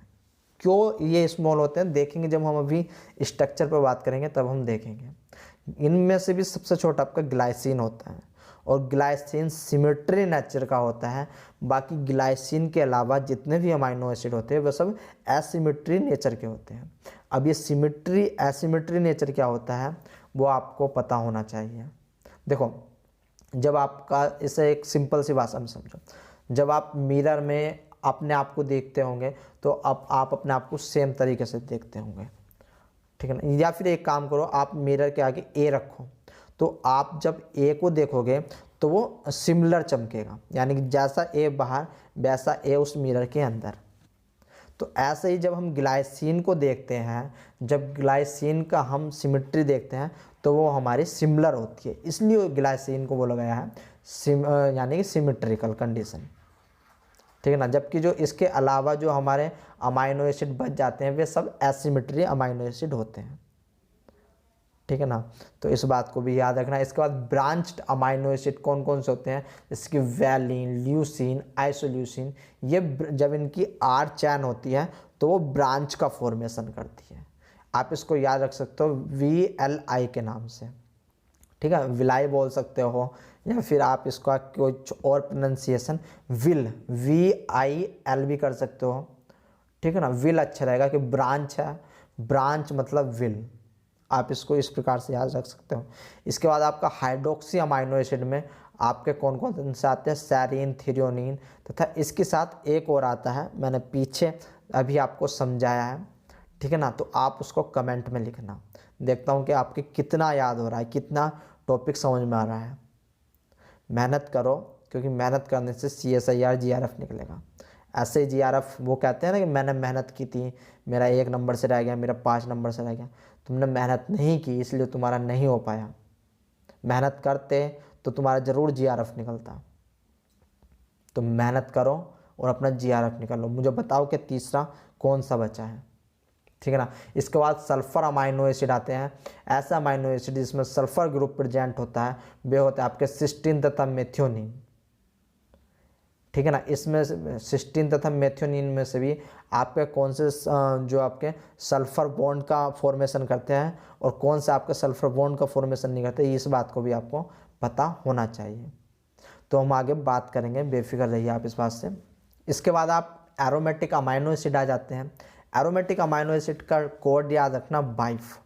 क्यों ये स्मॉल होते हैं देखेंगे जब हम अभी स्ट्रक्चर पर बात करेंगे, तब हम देखेंगे। इनमें से भी सबसे छोटा आपका ग्लाइसिन होता है, और ग्लाइसिन सिमेट्री नेचर का होता है। बाकी ग्लाइसिन के अलावा जितने भी अमाइनो एसिड होते हैं वह सब एसिमेट्री नेचर के होते हैं। अब ये एसिमेट्री नेचर क्या होता है वो आपको पता होना चाहिए। देखो जब आपका, इसे एक सिंपल सी भाषा में समझो, जब आप मिरर में अपने आप को देखते होंगे तो अब आप अपने आप को सेम तरीके से देखते होंगे, ठीक है ना। या फिर एक काम करो, आप मिरर के आगे A रखो, तो आप जब A को देखोगे तो वो सिमिलर चमकेगा, यानी कि जैसा A बाहर वैसा A उस मिरर के अंदर। तो ऐसे ही जब हम ग्लाइसिन को देखते हैं, जब ग्लाइसिन का हम सिमेट्री देखते हैं तो वो हमारी सिमिलर होती है, इसलिए ग्लाइसिन को बोला गया है यानी कि सिमेट्रिकल कंडीशन, ठीक है ना। जबकि जो इसके अलावा जो हमारे अमाइनो एसिड बच जाते हैं वे सब एसिमेट्री अमाइनो एसिड होते हैं, ठीक है ना। तो इस बात को भी याद रखना। इसके बाद ब्रांच्ड अमाइनो एसिड कौन कौन से होते हैं, जैसे कि वैलिन, ल्यूसिन, आइसोल्यूसिन। ये जब इनकी R चैन होती है तो वो ब्रांच का फॉर्मेशन करती है। आप इसको याद रख सकते हो VLI के नाम से, ठीक है, विलाई बोल सकते हो, या फिर आप इसका कुछ और प्रोनाउंसिएशन VIL भी कर सकते हो, ठीक है ना। विल अच्छा रहेगा कि ब्रांच है, ब्रांच मतलब विल, आप इसको इस प्रकार से याद रख सकते हो। इसके बाद आपका हाइड्रोक्सी अमाइनो एसिड में आपके कौन कौन से आते हैं, सेरीन, थ्रियोनिन, तथा इसके साथ एक और आता है, मैंने पीछे अभी आपको समझाया है, ठीक है ना। तो आप उसको कमेंट में लिखना, देखता हूँ कि आपके कितना याद हो रहा है, कितना टॉपिक समझ में आ रहा है। मेहनत करो, क्योंकि मेहनत करने से CSIR GRF निकलेगा। ऐसे ही GRF वो कहते हैं ना कि मैंने मेहनत की थी, मेरा 1 नंबर से रह गया, मेरा 5 नंबर से रह गया। तुमने मेहनत नहीं की इसलिए तुम्हारा नहीं हो पाया, मेहनत करते तो तुम्हारा ज़रूर GRF निकलता। तो मेहनत करो और अपना GRF निकालो। मुझे बताओ कि तीसरा कौन सा बचा है, ठीक है ना। इसके बाद सल्फर अमाइनो एसिड आते हैं। ऐसा अमाइनो एसिड जिसमें सल्फर ग्रुप प्रेजेंट होता है वे होते हैं आपके सिस्टीन तथा मेथियोनिन, ठीक है ना। इसमें सिस्टीन तथा मेथियोनिन में से भी आपके कौन से जो आपके सल्फर बॉन्ड का फॉर्मेशन करते हैं और कौन से आपके सल्फर बॉन्ड का फॉर्मेशन नहीं करते, इस बात को भी आपको पता होना चाहिए। तो हम आगे बात करेंगे, बेफिक्र रहिए आप इस बात से। इसके बाद आप एरोमेटिक अमाइनो एसिड आ जाते हैं। एरोमेटिक अमाइनो एसिड का कोड याद रखना 22,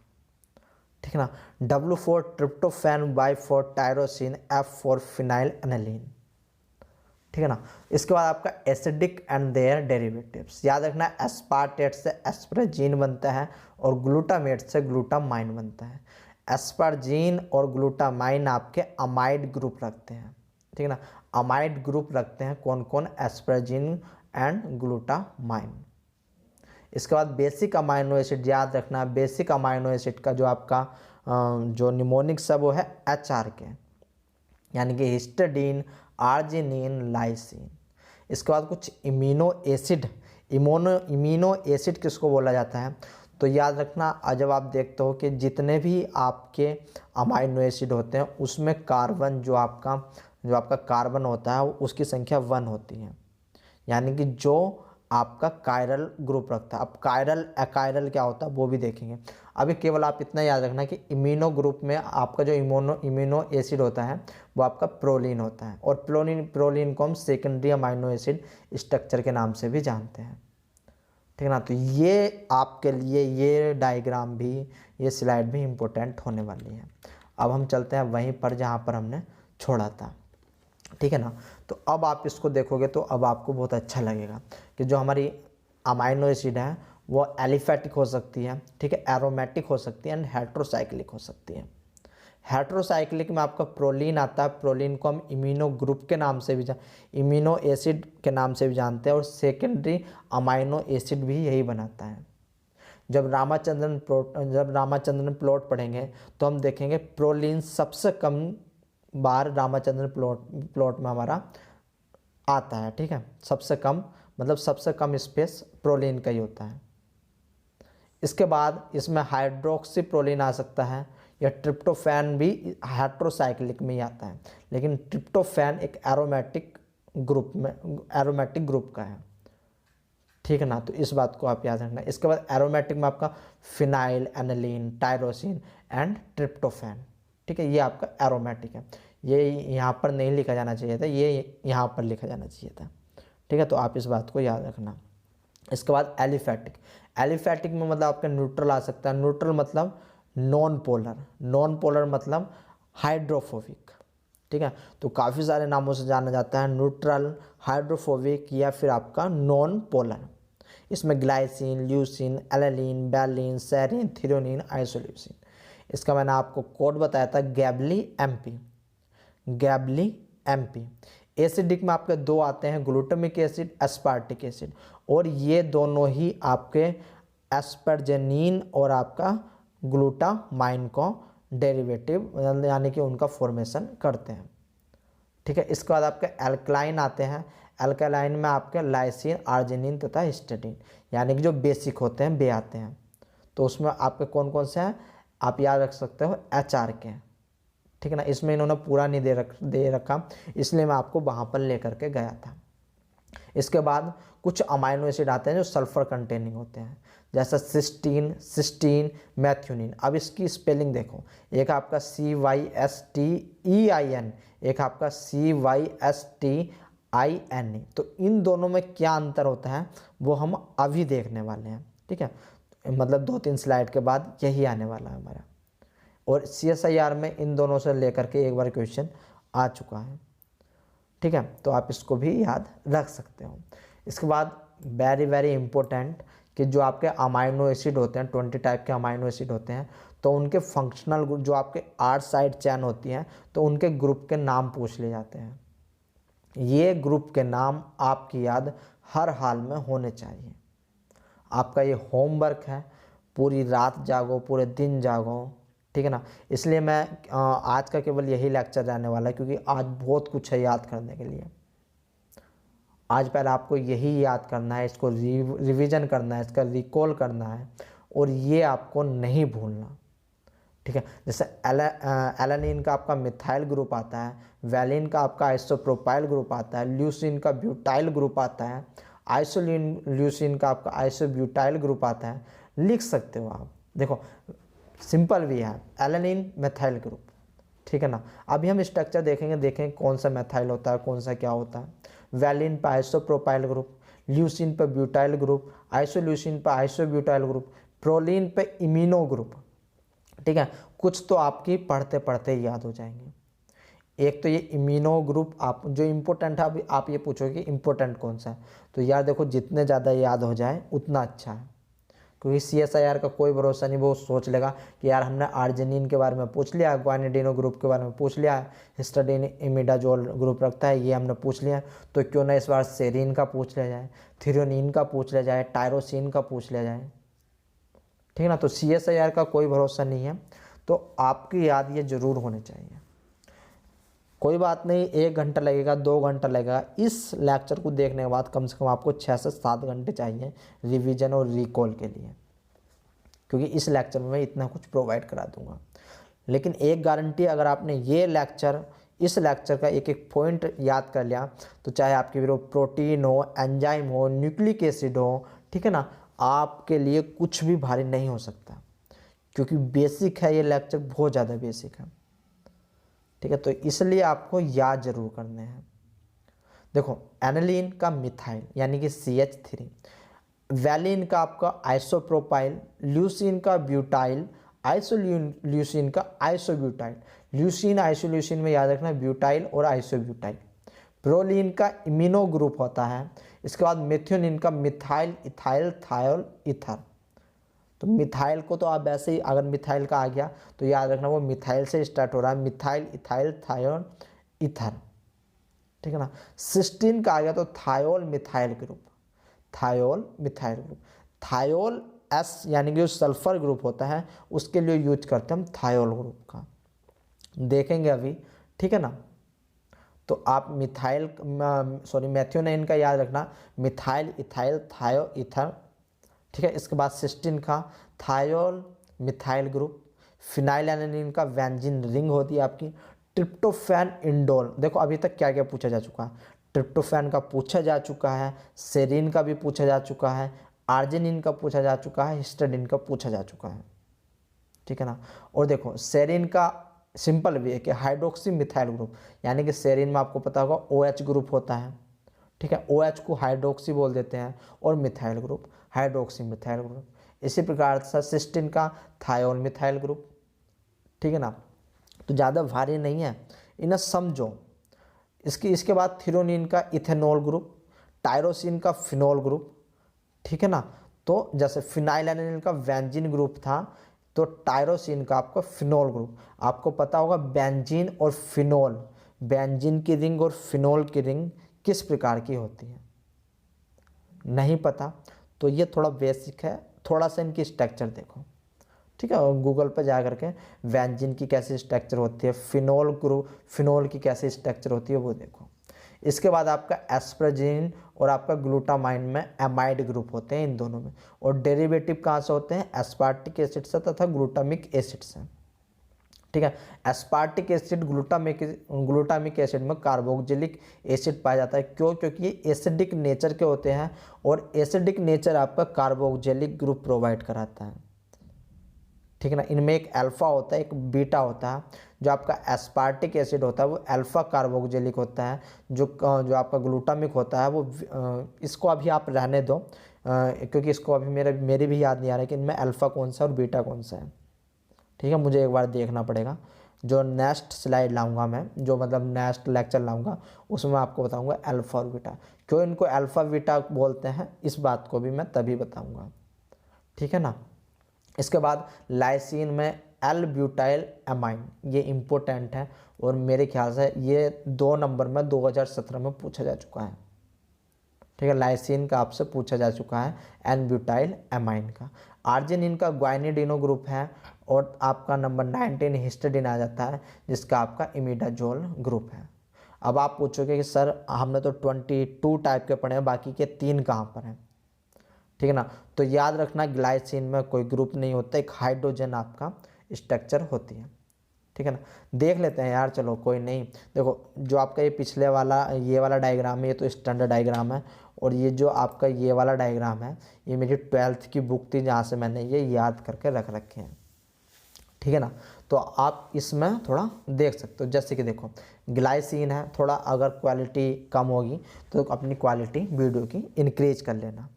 ठीक है ना। W for tryptophan, Y for tyrosine, F for phenyl aniline, ठीक है ना। इसके बाद आपका एसिडिक एंड देयर डेरिवेटिव्स, याद रखना एस्पार्टेट से एस्पराजीन बनता है और ग्लूटामेट से ग्लूटामाइन बनता है। एस्पार्जीन और ग्लूटामाइन आपके अमाइड ग्रुप रखते हैं, ठीक है ना। अमाइड ग्रुप रखते हैं कौन कौन, एस्पराजीन एंड ग्लूटामाइन। इसके बाद बेसिक अमाइनो एसिड, याद रखना बेसिक अमाइनो एसिड का जो आपका जो निमोनिक सब वो है HRK, यानी कि हिस्टडीन, आर्जिनिन, लाइसिन। इसके बाद कुछ इम्यूनो एसिड, इम्यूनो एसिड किसको बोला जाता है, तो याद रखना जब आप देखते हो कि जितने भी आपके अमाइनो एसिड होते हैं उसमें कार्बन जो आपका कार्बन होता है उसकी संख्या 1 होती है, यानी कि जो आपका कायरल ग्रुप रखता है। अब कायरल अकायरल क्या होता है वो भी देखेंगे। अभी केवल आप इतना याद रखना कि इम्यूनो ग्रुप में आपका जो इम्यूनो एसिड होता है वो आपका प्रोलीन होता है, और प्रोलीन को हम सेकेंडरी अमाइनो एसिड स्ट्रक्चर के नाम से भी जानते हैं, ठीक है ना। तो ये आपके लिए ये डायग्राम भी, ये स्लाइड भी इम्पोर्टेंट होने वाली है। अब हम चलते हैं वहीं पर जहाँ पर हमने छोड़ा था, ठीक है ना। तो अब आप इसको देखोगे तो अब आपको बहुत अच्छा लगेगा कि जो हमारी अमाइनो एसिड है वो एलिफैटिक हो सकती है, ठीक है, एरोमेटिक हो सकती है एंड हेट्रोसाइक्लिक हो सकती है। हेट्रोसाइक्लिक में आपका प्रोलीन आता है, प्रोलीन को हम इम्यूनो ग्रुप के नाम से भी इम्यूनो एसिड के नाम से भी जानते हैं, और सेकेंडरी अमाइनो एसिड भी यही बनाता है। जब रामाचंद्रन प्लॉट पढ़ेंगे तो हम देखेंगे प्रोलीन सबसे कम बार रामाचंद्रन प्लॉट में हमारा आता है, ठीक है, सबसे कम, मतलब सबसे कम स्पेस प्रोलीन का ही होता है। इसके बाद इसमें हाइड्रोक्सी प्रोलीन आ सकता है, या ट्रिप्टोफैन भी हेट्रोसाइक्लिक में ही आता है, लेकिन ट्रिप्टोफैन एक एरोमेटिक ग्रुप का है, ठीक है ना। तो इस बात को आप याद रखना। इसके बाद एरोमेटिक में आपका phenyl, aniline, tyrosine and tryptophan, ठीक है, ये आपका एरोमेटिक है। ये यहाँ पर नहीं लिखा जाना चाहिए था, ये यहाँ पर लिखा जाना चाहिए था, ठीक है। तो आप इस बात को याद रखना। इसके बाद एलिफैटिक, एलिफैटिक में मतलब आपका न्यूट्रल आ सकता है। न्यूट्रल मतलब नॉन पोलर मतलब हाइड्रोफोबिक, ठीक है। तो काफ़ी सारे नामों से जाना जाता है, न्यूट्रल, हाइड्रोफोबिक या फिर आपका नॉन पोलर। इसमें glycine, leucine, alanine, valine, serine, threonine, isoleucine. इसका मैंने आपको कोड बताया था, गैबली एमपी। एसिडिक में आपके दो आते हैं, ग्लूटामिक एसिड, एस्पार्टिक एसिड, और ये दोनों ही आपके एस्परजेनिन और आपका ग्लूटामाइन को डेरिवेटिव यानी कि उनका फॉर्मेशन करते हैं, ठीक है। इसके बाद आपके एल्कलाइन आते हैं। एल्कलाइन में आपके लाइसिन, आर्जिनिन तथा हिस्टडीन, यानी कि जो बेसिक होते हैं वे आते हैं। तो उसमें आपके कौन कौन से हैं आप याद रख सकते हो, HRK, ठीक है ना। इसमें इन्होंने पूरा नहीं दे रखा, इसलिए मैं आपको वहाँ पर लेकर के गया था। इसके बाद कुछ अमाइनो एसिड आते हैं जो सल्फर कंटेनिंग होते हैं, जैसा सिस्टीन, मैथ्यूनिन। अब इसकी स्पेलिंग देखो, एक आपका CYSTEIN, एक आपका CYSTINE। तो इन दोनों में क्या अंतर होता है वो हम अभी देखने वाले हैं, ठीक है, मतलब 2-3 स्लाइड के बाद यही आने वाला है हमारा। और CSIR में इन दोनों से लेकर के एक बार क्वेश्चन आ चुका है, ठीक है। तो आप इसको भी याद रख सकते हो। इसके बाद वेरी इंपॉर्टेंट कि जो आपके अमाइनो एसिड होते हैं, 20 टाइप के अमाइनो एसिड होते हैं, तो उनके फंक्शनल ग्रुप जो आपके 8 साइड चैन होती हैं, तो उनके ग्रुप के नाम पूछ लिए जाते हैं। ये ग्रुप के नाम आपकी याद हर हाल में होने चाहिए। आपका ये होमवर्क है, पूरी रात जागो, पूरे दिन जागो, ठीक है ना। इसलिए मैं आज का केवल यही लेक्चर रहने वाला है, क्योंकि आज बहुत कुछ है याद करने के लिए। आज पहले आपको यही याद करना है, इसको रिवीजन करना है, इसका रिकॉल करना है, और ये आपको नहीं भूलना, ठीक है। जैसे एलानिन का आपका मिथाइल ग्रुप आता है, वैलिन का आपका आइसोप्रोपाइल ग्रुप आता है, ल्यूसिन का ब्यूटाइल ग्रुप आता है, ल्यूसिन का आपका आइसोब्यूटाइल ग्रुप आता है। लिख सकते हो आप, देखो सिंपल भी है, एलानिन मिथाइल ग्रुप, ठीक है ना। अभी हम स्ट्रक्चर देखेंगे कौन सा मिथाइल होता है, कौन सा क्या होता है। वैलिन पर आइसोप्रोपाइल ग्रुप, ल्यूसिन पर ब्यूटाइल ग्रुप, आइसोल्यूसिन पर आइसोब्यूटाइल ग्रुप, प्रोलीन पे इम्यूनो ग्रुप, ठीक है, कुछ तो आपकी पढ़ते पढ़ते ही याद हो जाएंगे। एक तो ये इम्यूनो ग्रुप आप जो इम्पोर्टेंट है, अभी आप ये पूछोगे इम्पोर्टेंट कौन सा है, तो यार देखो जितने ज़्यादा याद हो जाए उतना अच्छा है, क्योंकि CSIR का कोई भरोसा नहीं, वो सोच लेगा कि यार हमने आर्जिनिन के बारे में पूछ लिया, ग्वानिडिनो ग्रुप के बारे में पूछ लिया, हिस्टाडीन इमिडाजोल ग्रुप रखता है ये हमने पूछ लिया, तो क्यों ना इस बार सेरीन का पूछ लिया जाए, थ्रियोनिन का पूछ लिया जाए, टायरोसिन का पूछ लिया जाए। ठीक है ना, तो CSIR का कोई भरोसा नहीं है, तो आपकी याद ये जरूर होनी चाहिए। कोई बात नहीं, 1 घंटा लगेगा, 2 घंटा लगेगा, इस लेक्चर को देखने के बाद कम से कम आपको 6 से 7 घंटे चाहिए रिवीजन और रिकॉल के लिए, क्योंकि इस लेक्चर में मैं इतना कुछ प्रोवाइड करा दूंगा। लेकिन एक गारंटी, अगर आपने ये लेक्चर, इस लेक्चर का एक एक पॉइंट याद कर लिया, तो चाहे आपकी प्रोटीन हो, एंजाइम हो, न्यूक्लिक एसिड हो, ठीक है ना, आपके लिए कुछ भी भारी नहीं हो सकता, क्योंकि बेसिक है ये लेक्चर, बहुत ज़्यादा बेसिक है। ठीक है, तो इसलिए आपको याद जरूर करने हैं। देखो, एनालिन का मिथाइल यानी कि CH3, वैलिन का आपका आइसोप्रोपाइल, ल्यूसीन का ब्यूटाइल, आइसोल्यूसिन का आइसोब्यूटाइल, ल्यूसीन आइसोल्यूसिन में याद रखना ब्यूटाइल और आइसोब्यूटाइल। प्रोलीन का इम्यूनो ग्रुप होता है। इसके बाद मेथियोनिन का मिथाइल इथाइल थायोल ईथर। तो मिथाइल को तो आप वैसे ही, अगर मिथाइल का आ गया तो याद रखना वो मिथाइल से स्टार्ट हो रहा है, मिथाइल इथाइल थायोल ईथर। ठीक है ना। सिस्टीन का आ गया तो thiol methyl group, thiol methyl group. Thiol S यानी कि जो सल्फर ग्रुप होता है उसके लिए यूज करते हैं हम थायोल ग्रुप का, देखेंगे अभी। ठीक है ना। तो आप मिथाइल मेथियोनाइन का याद रखना, मिथाइल इथाइल थायो ईथर। ठीक है। इसके बाद सिस्टीन का थायोल मिथाइल ग्रुप। फिनाइलएलानाइन का वेंजीन रिंग होती है आपकी। ट्रिप्टोफैन इंडोल, देखो अभी तक क्या क्या पूछा जा चुका है। ट्रिप्टोफैन का पूछा जा चुका है, सेरीन का भी पूछा जा चुका है, आर्जिनिन का पूछा जा चुका है, हिस्टाडीन का पूछा जा चुका है। ठीक है ना। और देखो सेरीन का सिंपल भी है कि हाइड्रोक्सी मिथाइल ग्रुप, यानी कि सेरीन में आपको पता होगा OH ग्रुप होता है। ठीक है, OH को हाइड्रोक्सी बोल देते हैं और methyl group hydroxy methyl group. इसी प्रकार से सिस्टीन का थायोल मिथाइल ग्रुप। ठीक है ना। तो ज़्यादा भारी नहीं है, इन्हें समझो। इसके बाद थ्रियोनिन का इथेनॉल ग्रुप, टायरोसिन का फिनॉल ग्रुप। ठीक है ना। तो जैसे फिनाइलएलानाइन का बेंजीन ग्रुप था, तो टायरोसिन का आपका फिनॉल ग्रुप। आपको पता होगा बेंजीन और फिनॉल, बेंजीन की रिंग और फिनॉल की रिंग किस प्रकार की होती है, नहीं पता तो ये थोड़ा बेसिक है, थोड़ा सा इनकी स्ट्रक्चर देखो। ठीक है, और गूगल पर जा करके बेंजीन की कैसी स्ट्रक्चर होती है, फिनॉल ग्रुप फिनॉल की कैसी स्ट्रक्चर होती है वो देखो। इसके बाद आपका एस्परजिन और आपका ग्लूटामाइन में एमाइड ग्रुप होते हैं इन दोनों में। और डेरिवेटिव कहाँ से होते हैं, एस्पार्टिक एसिड से तथा ग्लूटामिक एसिड से। ठीक है। एस्पार्टिक एसिड ग्लूटामिक एसिड में कार्बोक्जिलिक एसिड पाया जाता है। क्यों? क्योंकि ये एसिडिक नेचर के होते हैं और एसिडिक नेचर आपका कार्बोक्जिलिक ग्रुप प्रोवाइड कराता है। ठीक है ना। इनमें एक अल्फा होता है, एक बीटा होता है। जो आपका एस्पार्टिक एसिड होता है वो अल्फा कार्बोक्जिलिक होता है। जो आपका ग्लूटामिक होता है वो इसको अभी आप रहने दो, क्योंकि इसको अभी मेरे भी याद नहीं आ रहा है कि इनमें अल्फा कौन सा और बीटा कौन सा है। ठीक है, मुझे एक बार देखना पड़ेगा। जो नेक्स्ट स्लाइड लाऊंगा मैं, जो मतलब नेक्स्ट लेक्चर लाऊंगा, उसमें आपको बताऊंगा अल्फा और बीटा। क्यों इनको अल्फा बीटा बोलते हैं इस बात को भी मैं तभी बताऊंगा। ठीक है ना। इसके बाद लाइसिन में एल ब्यूटाइल एमाइन, ये इम्पोर्टेंट है और मेरे ख्याल से ये 2 नंबर में 2017 में पूछा जा चुका है। ठीक है, लाइसिन का आपसे पूछा जा चुका है, एन ब्यूटाइल एमाइन का। आर्जिनिन का ग्वानिडिनो ग्रुप है और आपका नंबर 19 हिस्टाडीन आ जाता है, जिसका आपका इमिडाजोल ग्रुप है। अब आप पूछोगे कि सर हमने तो 22 टाइप के पढ़े हैं, बाकी के 3 कहाँ पर हैं। ठीक है ना। तो याद रखना ग्लाइसिन में कोई ग्रुप नहीं होता, एक हाइड्रोजन आपका स्ट्रक्चर होती है। ठीक है ना। देख लेते हैं यार, चलो कोई नहीं। देखो जो आपका ये पिछले वाला ये वाला डायग्राम है, ये तो स्टैंडर्ड डायग्राम है, और ये जो आपका ये वाला डायग्राम है ये मेरी 12th की बुक थी जहाँ से मैंने ये याद करके रख रखे हैं। ठीक है ना। तो आप इसमें थोड़ा देख सकते हो, जैसे कि देखो ग्लाइसिन है, थोड़ा अगर क्वालिटी कम होगी तो अपनी क्वालिटी वीडियो की इंक्रीज कर लेना।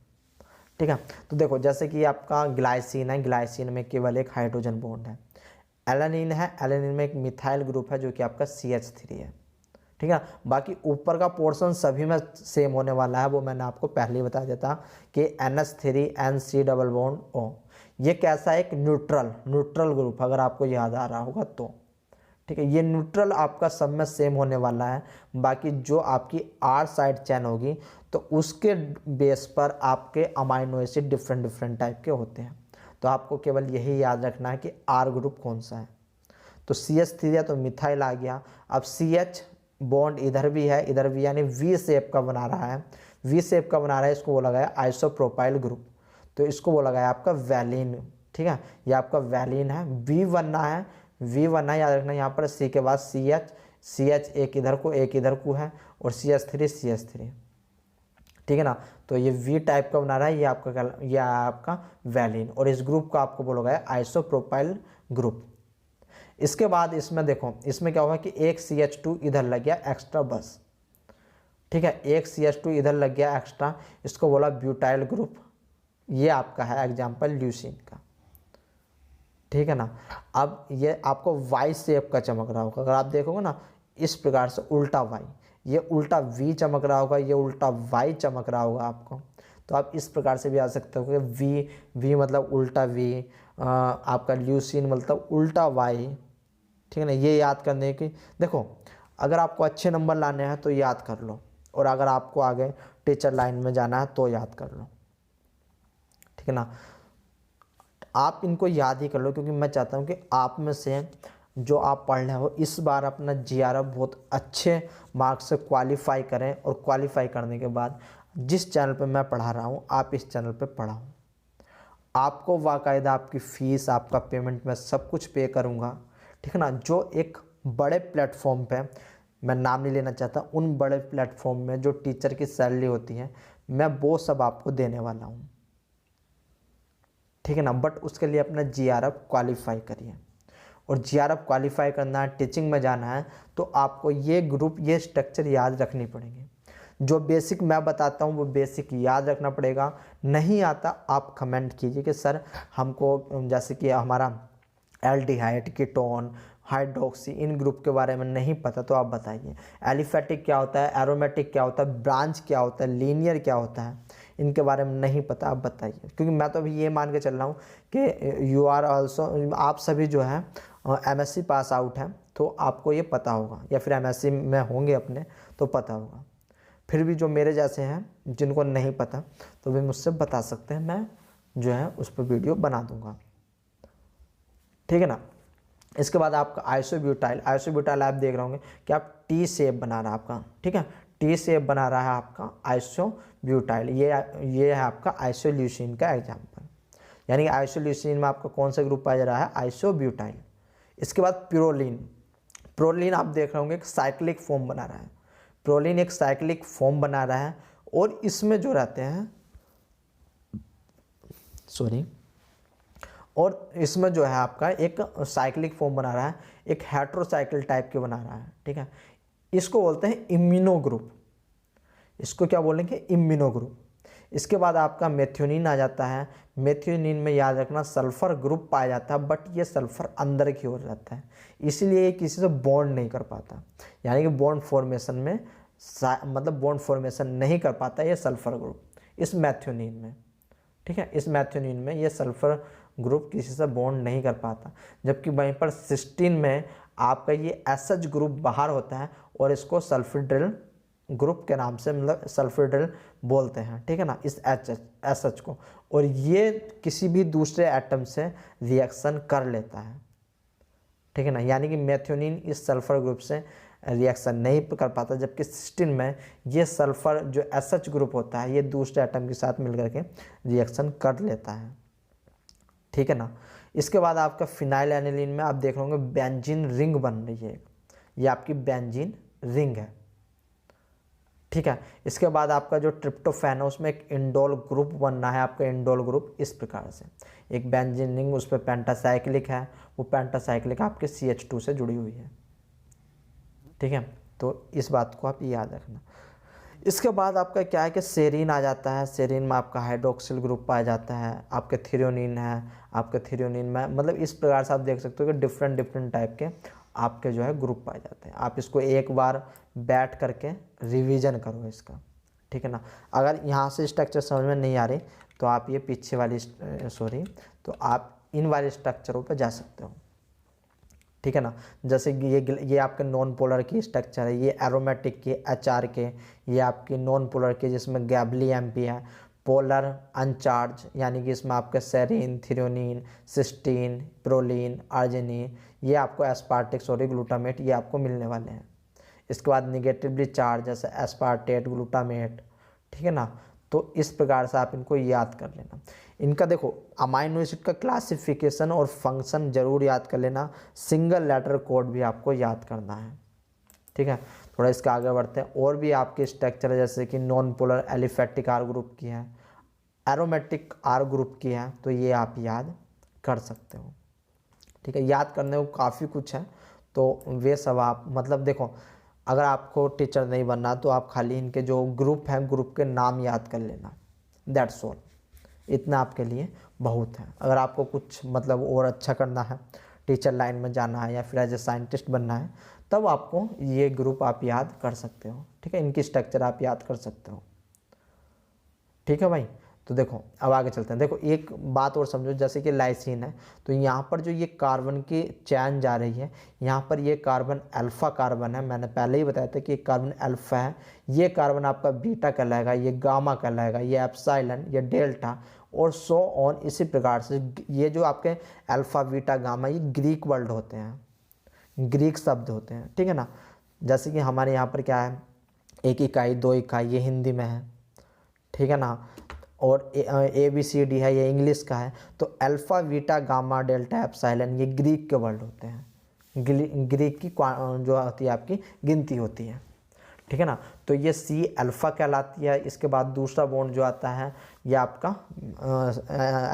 ठीक है। तो देखो जैसे कि आपका ग्लाइसिन है, ग्लाइसिन में केवल एक हाइड्रोजन बॉन्ड है। एलानिन है, एलानिन में एक मिथाइल ग्रुप है जो कि आपका CH3 है। ठीक है, बाकी ऊपर का पोर्शन सभी में सेम होने वाला है, वो मैंने आपको पहले ही बता देता कि NH3 डबल बॉन्ड O, ये कैसा है, एक न्यूट्रल ग्रुप, अगर आपको याद आ रहा होगा तो। ठीक है, ये न्यूट्रल आपका सब में सेम होने वाला है। बाकी जो आपकी R साइड चेन होगी तो उसके बेस पर आपके अमाइनो एसिड डिफरेंट टाइप के होते हैं। तो आपको केवल यही याद रखना है कि R ग्रुप कौन सा है। तो CH3 है तो मिथाइल आ गया। अब CH बॉन्ड इधर भी है इधर भी, यानी V शेप का बना रहा है, V शेप का बना रहा है, इसको बोला गया आइसोप्रोपाइल ग्रुप। तो इसको बोला गया आपका वैलिन। ठीक है, ये आपका वैलिन है, V बनना है, V बनना है, याद रखना। यहाँ पर C के बाद CH एक इधर को है और CH3। ठीक है ना, तो ये V टाइप का बना रहा है, ये आपका वैलिन, और इस ग्रुप को आपको बोला गया आइसोप्रोपाइल ग्रुप। इसके बाद इसमें देखो, इसमें क्या होगा कि एक CH2 इधर लग गया एक्स्ट्रा बस। ठीक है, एक CH2 इधर लग गया एक्स्ट्रा, इसको बोला ब्यूटाइल ग्रुप। ये आपका है एग्जाम्पल ल्यूसीन का। ठीक है ना, अब ये आपको वाई शेप का चमक रहा होगा, अगर आप देखोगे ना इस प्रकार से उल्टा वाई, ये उल्टा V चमक रहा होगा, ये उल्टा Y चमक रहा होगा आपको। तो आप इस प्रकार से भी आ सकते हो कि V मतलब उल्टा V, आपका ल्यूसीन मतलब उल्टा Y। ठीक है ना, ये याद करने की, देखो अगर आपको अच्छे नंबर लाने हैं तो याद कर लो, और अगर आपको आगे टीचर लाइन में जाना है तो याद कर लो। ठीक है ना, आप इनको याद ही कर लो, क्योंकि मैं चाहता हूँ कि आप में से जो आप पढ़ रहे हो इस बार अपना GRF बहुत अच्छे मार्क्स से क्वालिफाई करें, और क्वालिफाई करने के बाद जिस चैनल पे मैं पढ़ा रहा हूँ आप इस चैनल पे पढ़ाओ। आपको बाकायदा आपकी फ़ीस, आपका पेमेंट मैं सब कुछ पे करूँगा। ठीक है ना, जो एक बड़े प्लेटफॉर्म पे, मैं नाम नहीं लेना चाहता, उन बड़े प्लेटफॉर्म में जो टीचर की सैलरी होती है मैं वो सब आपको देने वाला हूँ। ठीक है ना, बट उसके लिए अपना GRF क्वालिफाई करिए, और GRF क्वालिफाई करना है, टीचिंग में जाना है, तो आपको ये ग्रुप, ये स्ट्रक्चर याद रखनी पड़ेगी। जो बेसिक मैं बताता हूँ वो बेसिक याद रखना पड़ेगा। नहीं आता आप कमेंट कीजिए कि सर हमको, जैसे कि हमारा एल्डिहाइड, कीटोन, हाइड्रोक्सी, इन ग्रुप के बारे में नहीं पता तो आप बताइए। एलिफेटिक क्या होता है, एरोमेटिक क्या होता है, ब्रांच क्या होता है, लीनियर क्या होता है, इनके बारे में नहीं पता आप बताइए। क्योंकि मैं तो अभी ये मान के चल रहा हूँ कि यू आर ऑल्सो, आप सभी जो है MSc पास आउट हैं तो आपको ये पता होगा, या फिर MSc में होंगे अपने तो पता होगा। फिर भी जो मेरे जैसे हैं जिनको नहीं पता तो वे मुझसे बता सकते हैं, मैं जो है उस पर वीडियो बना दूंगा। ठीक है ना, इसके बाद आपका आइसोब्यूटाइल आप देख रहे होंगे कि आप T शेप बना रहा है आपका। ठीक है, T शेप बना रहा है आपका आइसोब्यूटाइल। ये है आपका आइसोल्यूसिन का एग्जाम्पल, यानी आइसोल्यूसिन में आपका कौन सा ग्रुप पाया जा रहा है, आइसोब्यूटाइल। इसके बाद प्रोलिन आप देख रहे होंगे एक साइक्लिक फॉर्म बना रहा है, प्रोलिन एक साइक्लिक फॉर्म बना रहा है, और इसमें जो रहते हैं, और इसमें जो है आपका एक साइक्लिक फॉर्म बना रहा है, एक हेट्रोसाइकिल टाइप के बना रहा है। ठीक है, इसको बोलते हैं इम्यूनो ग्रुप। इसको क्या बोलेंगे, इम्यूनो ग्रुप। इसके बाद आपका मेथियोनिन आ जाता है। मेथियोनिन में याद रखना सल्फर ग्रुप पाया जाता है, बट ये सल्फर अंदर की ओर रहता है, इसीलिए ये किसी से बॉन्ड नहीं कर पाता, यानी कि बॉन्ड फॉर्मेशन में मतलब बॉन्ड फॉर्मेशन नहीं कर पाता ये सल्फर ग्रुप इस मेथियोनिन में। ठीक है, इस मेथियोनिन में ये सल्फर ग्रुप किसी से बॉन्ड नहीं कर पाता, जबकि वहीं पर सिस्टीन में आपका ये SH ग्रुप बाहर होता है, और इसको सल्फिड्रिल ग्रुप के नाम से, मतलब सल्फिड्रिल बोलते हैं। ठीक है ना, इस SH को, और ये किसी भी दूसरे एटम से रिएक्शन कर लेता है। ठीक है ना, यानी कि मेथियोनिन इस सल्फर ग्रुप से रिएक्शन नहीं कर पाता, जबकि सिस्टीन में ये सल्फर जो SH ग्रुप होता है ये दूसरे एटम के साथ मिलकर के रिएक्शन कर लेता है। ठीक है ना, इसके बाद आपका फिनाइल एनिलीन में आप देख रहे होंगे बेंजीन रिंग बन रही है, ये आपकी बेंजीन रिंग है। ठीक है, इसके बाद आपका जो ट्रिप्टोफैन है उसमें एक इंडोल ग्रुप बनना है, आपका इंडोल ग्रुप इस प्रकार से, एक बेंजीन रिंग, उस पर पेंटासाइक्लिक है, वो पेंटासाइक्लिक आपके CH2 से जुड़ी हुई है। ठीक है, तो इस बात को आप याद रखना। इसके बाद आपका क्या है कि सेरीन आ जाता है। सेरीन में आपका हाइड्रोक्सिल ग्रुप पाया जाता है। आपके थ्रियोनिन है, आपके थ्रियोनिन में मतलब इस प्रकार से आप देख सकते हो कि डिफरेंट डिफरेंट टाइप के आपके जो है ग्रुप पाए जाते हैं। आप इसको एक बार बैठ करके रिवीजन करो इसका, ठीक है ना। अगर यहाँ से स्ट्रक्चर समझ में नहीं आ रही तो आप ये पीछे वाली तो आप इन वाले स्ट्रक्चरों पर जा सकते हो, ठीक है ना। जैसे ये आपके नॉन पोलर की स्ट्रक्चर है, ये एरोमेटिक के HR के, ये आपकी नॉन पोलर के जिसमें गैबली MP है। पोलर अनचार्ज यानी कि इसमें आपके serine, threonine, cysteine, proline, arginine, ये आपको एस्पार्टिक ग्लूटामेट ये आपको मिलने वाले हैं। इसके बाद निगेटिवली चार्ज जैसे एस्पार्टेट, ग्लूटामेट, ठीक है ना। तो इस प्रकार से आप इनको याद कर लेना। इनका देखो अमाइनो एसिड का क्लासिफिकेशन और फंक्शन जरूर याद कर लेना। सिंगल लेटर कोड भी आपको याद करना है, ठीक है। थोड़ा इसके आगे बढ़ते हैं। और भी आपके स्ट्रक्चर है जैसे कि non polar aliphatic R group की है, एरोमेटिक R ग्रुप की है, तो ये आप याद कर सकते हो, ठीक है। याद करने को काफ़ी कुछ है, तो वे सब आप मतलब देखो, अगर आपको टीचर नहीं बनना तो आप खाली इनके जो ग्रुप हैं ग्रुप के नाम याद कर लेना, दैट्स ऑल। इतना आपके लिए बहुत है। अगर आपको कुछ मतलब और अच्छा करना है, टीचर लाइन में जाना है या फिर एज ए साइंटिस्ट बनना है, तब आपको ये ग्रुप आप याद कर सकते हो, ठीक है। इनकी स्ट्रक्चर आप याद कर सकते हो, ठीक है भाई। तो देखो अब आगे चलते हैं। देखो एक बात और समझो, जैसे कि लाइसिन है, तो यहाँ पर जो ये कार्बन की चैन जा रही है, यहाँ पर ये कार्बन अल्फा कार्बन है। मैंने पहले ही बताया था कि कार्बन अल्फा है, ये कार्बन आपका बीटा कहलाएगा, ये गामा कहलाएगा, ये एप्सिलॉन, ये डेल्टा और सो ऑन। इसी प्रकार से ये जो आपके अल्फा, बीटा, गामा ये ग्रीक वर्ड होते हैं, ग्रीक शब्द होते हैं, ठीक है ना। जैसे कि हमारे यहाँ पर क्या है, 1 इकाई 2 इकाई ये हिंदी में है, ठीक है ना। और ABCD है, ये इंग्लिश का है। तो alpha, beta, gamma, delta, epsilon ये ग्रीक के वर्ड होते हैं। ग्रीक की जो होती है आपकी गिनती होती है, ठीक है ना। तो ये C अल्फा कहलाती है। इसके बाद दूसरा बॉन्ड जो आता है ये आपका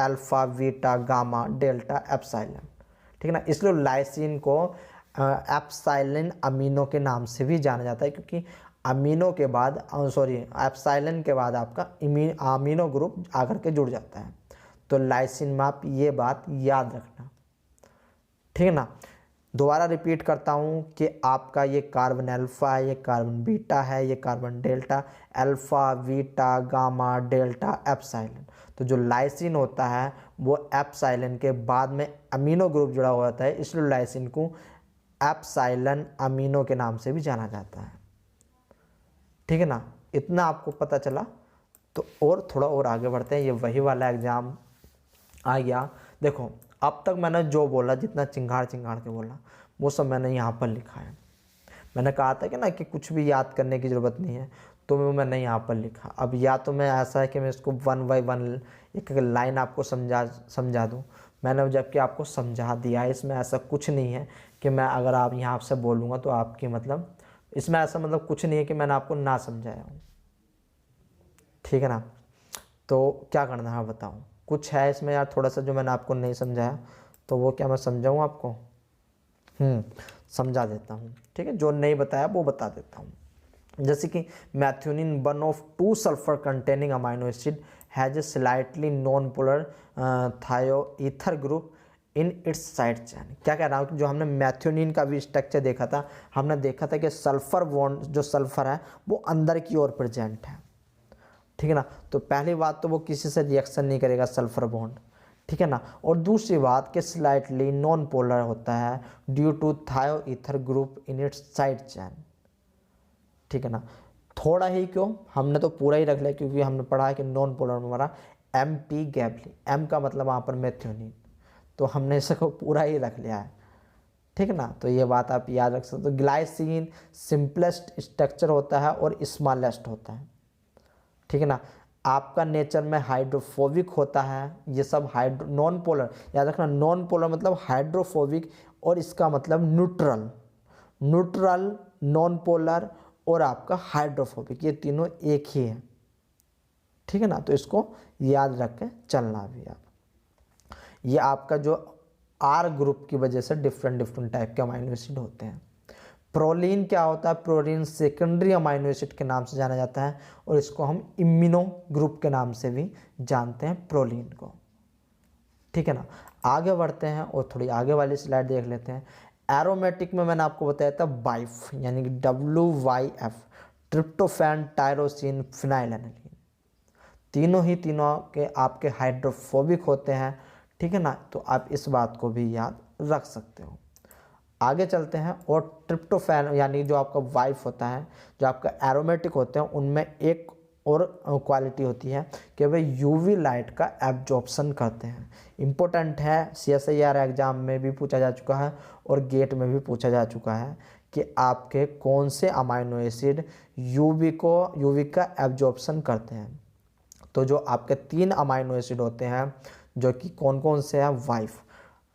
alpha, beta, gamma, delta, epsilon, ठीक है ना। इसलिए लाइसिन को एप्सिलॉन अमीनो के नाम से भी जाना जाता है, क्योंकि अमीनो के बाद एप्सिलॉन के बाद आपका अमीनो ग्रुप आकर के जुड़ जाता है। तो लाइसिन में आप ये बात याद रखना, ठीक है ना। दोबारा रिपीट करता हूँ कि आपका ये कार्बन अल्फा है, ये कार्बन बीटा है, ये carbon delta, alpha, beta, gamma, delta, epsilon. तो जो लाइसिन होता है वो एप्सिलॉन के बाद में अमीनो ग्रुप जुड़ा हुआ होता है, इसलिए लाइसिन को एप्सिलॉन अमीनो के नाम से भी जाना जाता है, ठीक है ना। इतना आपको पता चला। तो और थोड़ा और आगे बढ़ते हैं। ये वही वाला एग्ज़ाम आ गया। देखो अब तक मैंने जो बोला, जितना चिंगाड़ के बोला, वो सब मैंने यहाँ पर लिखा है। मैंने कहा था कि ना कि कुछ भी याद करने की ज़रूरत नहीं है, तो मैंने यहाँ पर लिखा। अब या तो मैं ऐसा है कि मैं इसको 1 बाय 1 एक लाइन आपको समझा दूँ, मैंने जबकि आपको समझा दिया है। इसमें ऐसा कुछ नहीं है कि मैं अगर आप यहाँ आपसे बोलूँगा तो आपकी मतलब इसमें ऐसा मतलब कुछ नहीं है कि मैंने आपको ना समझाया हूँ, ठीक है ना। तो क्या करना है बताओ, कुछ है इसमें यार थोड़ा सा जो मैंने आपको नहीं समझाया, तो वो क्या मैं समझाऊँ आपको? समझा देता हूँ, ठीक है। जो नहीं बताया वो बता देता हूँ। जैसे कि मैथ्योनिन 1 of 2 sulphur containing amino acid has a slightly non polar थायोईथर group in its side चैन। क्या कह रहा हूँ कि जो हमने मैथ्योनिन का भी स्ट्रक्चर देखा था, हमने देखा था कि सल्फर बॉन्ड जो सल्फर है वो अंदर की ओर प्रेजेंट है, ठीक है ना। तो पहली बात तो वो किसी से रिएक्शन नहीं करेगा सल्फर बॉन्ड, ठीक है ना। और दूसरी बात कि स्लाइटली नॉन पोलर होता है due to thioether group in its side chain, ठीक है ना। थोड़ा ही क्यों, हमने तो पूरा ही रख लिया, क्योंकि हमने पढ़ा है कि नॉन पोलर में हमारा MP गैबली, M का मतलब वहाँ पर मैथ्योनिन, तो हमने इसको पूरा ही रख लिया है, ठीक है ना। तो ये बात आप याद रख सकते हो। तो ग्लाइसिन सिंपलेस्ट स्ट्रक्चर होता है और स्मॉलेस्ट होता है, ठीक है ना। आपका नेचर में हाइड्रोफोबिक होता है। ये सब नॉन पोलर याद रखना, नॉन पोलर मतलब हाइड्रोफोबिक, और इसका मतलब न्यूट्रल, नॉन पोलर और आपका हाइड्रोफोबिक, ये तीनों एक ही है, ठीक है ना। तो इसको याद रख के चलना भी आप। ये आपका जो R ग्रुप की वजह से डिफरेंट टाइप के अमाइनो एसिड होते हैं। प्रोलीन क्या होता है? प्रोलीन सेकेंडरी अमाइनो एसिड के नाम से जाना जाता है और इसको हम इम्यूनो ग्रुप के नाम से भी जानते हैं प्रोलीन को। ठीक है ना, आगे बढ़ते हैं और थोड़ी आगे वाली स्लाइड देख लेते हैं। एरोमेटिक में मैंने आपको बताया था वाइफ यानी कि WYF, ट्रिप्टोफैन, टायरोसिन, फिनाइलएनालिन, तीनों के आपके हाइड्रोफोबिक होते हैं। ठीक है ना, तो आप इस बात को भी याद रख सकते हो। आगे चलते हैं और ट्रिप्टोफैन यानी जो आपका वाइफ होता है, जो आपका एरोमेटिक होते हैं, उनमें एक और क्वालिटी होती है कि वे यूवी लाइट का एब्जॉर्प्शन करते हैं। इम्पोर्टेंट है, CSIR एग्ज़ाम में भी पूछा जा चुका है और गेट में भी पूछा जा चुका है कि आपके कौन से अमाइनो एसिड यूवी का एब्जॉर्प्शन करते हैं। तो जो आपके 3 अमाइनो एसिड होते हैं जो कि कौन कौन से हैं, वाइफ,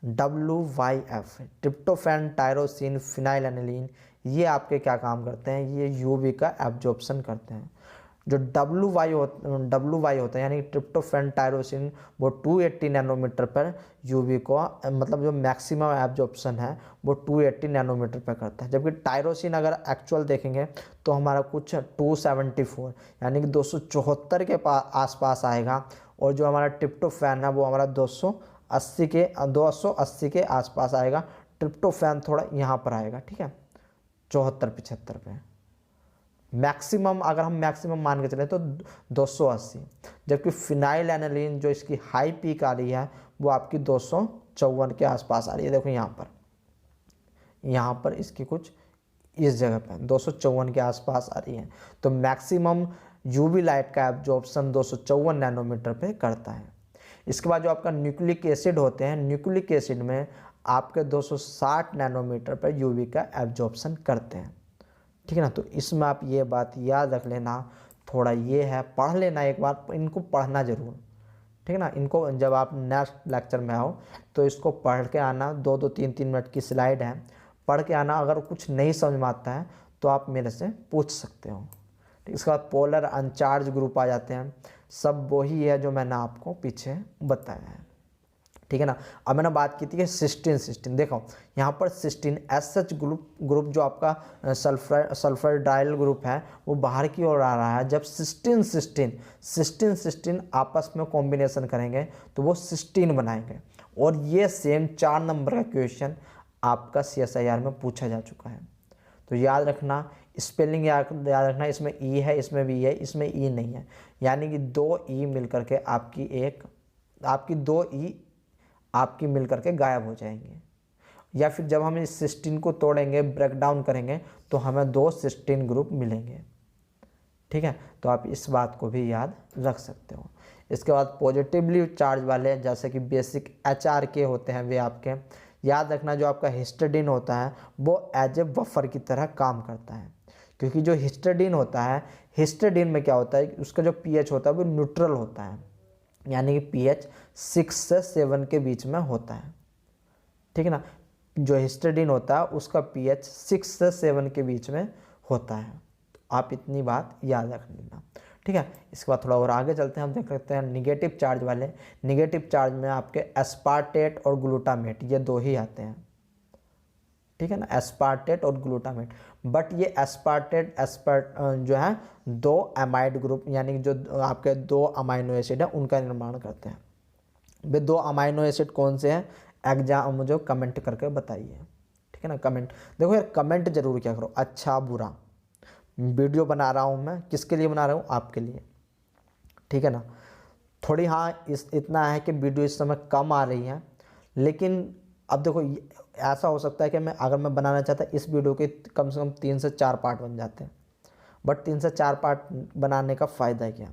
WYF, ट्रिप्टोफैन, टायरोसिन, फिनाइलएनालिन, ये आपके क्या काम करते हैं, ये यूवी का एब्जॉर्प्शन करते हैं। जो WY होता है यानी ट्रिप्टोफैन, टायरोसिन, वो 280 नैनोमीटर पर यूवी को मतलब जो मैक्सिमम एब्जॉर्प्शन है वो 280 नैनोमीटर पर करता है। जबकि टायरोसिन अगर एक्चुअल देखेंगे तो हमारा कुछ 274 यानी कि 274 के आसपास आएगा, और जो हमारा ट्रिप्टोफैन है वो हमारा 280 के आसपास आएगा। ट्रिप्टोफैन थोड़ा यहाँ पर आएगा, ठीक है, 74-75 पे। मैक्सिमम अगर हम मैक्सिमम मान के चलें तो 280, जबकि फिनाइलएनालिन जो इसकी हाई पीक आ रही है वो आपकी 254 के आसपास आ रही है। देखो यहाँ पर इसकी कुछ इस जगह पे 254 के आसपास आ रही है। तो मैक्सिमम यूवी लाइट का एब्जॉर्प्शन 254 नैनोमीटर पे करता है। इसके बाद जो आपका न्यूक्लिक एसिड होते हैं, न्यूक्लिक एसिड में आपके 260 नैनोमीटर पर यूवी का एब्जॉर्प्शन करते हैं। ठीक है ना, तो इसमें आप ये बात याद रख लेना, थोड़ा ये है, पढ़ लेना एक बार, इनको पढ़ना ज़रूर। ठीक है ना, इनको जब आप नेक्स्ट लेक्चर में आओ तो इसको पढ़ के आना। 2-2, 3-3 मिनट की स्लाइड है, पढ़ के आना। अगर कुछ नहीं समझ में आता है तो आप मेरे से पूछ सकते हो। इसके बाद पोलर अनचार्ज ग्रुप आ जाते हैं, सब वही है जो मैंने आपको पीछे बताया है। ठीक है ना, अब मैंने बात की थी कि सिस्टीन देखो यहाँ पर सिस्टीन SH ग्रुप जो आपका सल्फरडाइल ग्रुप है वो बाहर की ओर आ रहा है। जब सिस्टीन आपस में कॉम्बिनेशन करेंगे तो वो सिस्टीन बनाएंगे, और ये सेम 4 नंबर का क्वेश्चन आपका CSIR में पूछा जा चुका है। तो याद रखना, स्पेलिंग याद रखना, इसमें ई है, इसमें भी है, इसमें ई नहीं है, यानी कि 2 ई मिलकर के आपकी 2 ई आपकी मिलकर के गायब हो जाएंगे। या फिर जब हम इस सिस्टीन को तोड़ेंगे, ब्रेक डाउन करेंगे, तो हमें 2 सिस्टीन ग्रुप मिलेंगे। ठीक है, तो आप इस बात को भी याद रख सकते हो। इसके बाद पॉजिटिवली चार्ज वाले जैसे कि बेसिक HRK होते हैं, वे आपके याद रखना, जो आपका हिस्टडीन होता है वो एज ए बफर की तरह काम करता है। क्योंकि जो हिस्टडीन होता है, हिस्टडीन में क्या होता है, उसका जो pH होता है वो न्यूट्रल होता है, यानी कि pH 6 से 7 के बीच में होता है। ठीक है ना, जो हिस्टडीन होता है उसका pH 6 से 7 के बीच में होता है। तो आप इतनी बात याद रख लेना। ठीक है, इसके बाद थोड़ा और आगे चलते हैं, हम देख सकते हैं निगेटिव चार्ज वाले। निगेटिव चार्ज में आपके एस्पार्टेट और ग्लूटामेट, ये 2 ही आते हैं। ठीक है ना, एस्पार्टेट और ग्लूटामेट। बट ये एस्पार्टेट जो है 2 एमाइड ग्रुप यानी जो आपके 2 अमाइनो एसिड है उनका निर्माण करते हैं। वे 2 अमाइनो एसिड कौन से हैं, एग्जाम मुझे कमेंट करके बताइए। ठीक है ना, कमेंट देखो यार, कमेंट जरूर क्या करो, अच्छा बुरा। वीडियो बना रहा हूँ मैं, किसके लिए बना रहा हूँ, आपके लिए। ठीक है ना, थोड़ी हाँ इतना है कि वीडियो इस समय कम आ रही है, लेकिन अब देखो ऐसा हो सकता है कि अगर मैं बनाना चाहता इस वीडियो के कम से कम 3 से 4 पार्ट बन जाते हैं। बट 3 से 4 पार्ट बनाने का फ़ायदा क्या,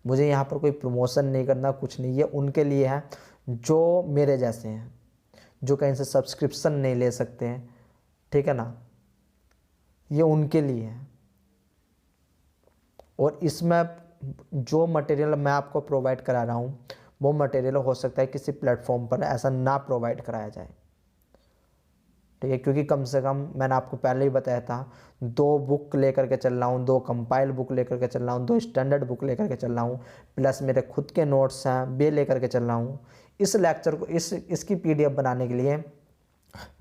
मुझे यहाँ पर कोई प्रमोशन नहीं करना, कुछ नहीं। ये उनके लिए है जो मेरे जैसे हैं, जो कहीं से सब्सक्रिप्शन नहीं ले सकते हैं। ठीक है ना, ये उनके लिए है। और इसमें जो मटेरियल मैं आपको प्रोवाइड करा रहा हूँ वो मटेरियल हो सकता है किसी प्लेटफॉर्म पर ऐसा ना प्रोवाइड कराया जाए। ठीक है, क्योंकि कम से कम मैंने आपको पहले ही बताया था 2 बुक लेकर के चल रहा हूँ, 2 कंपाइल बुक लेकर के चल रहा हूँ, 2 स्टैंडर्ड बुक लेकर के चल रहा हूँ, प्लस मेरे खुद के नोट्स हैं वे लेकर के चल रहा हूँ। इस लेक्चर को इसकी PDF बनाने के लिए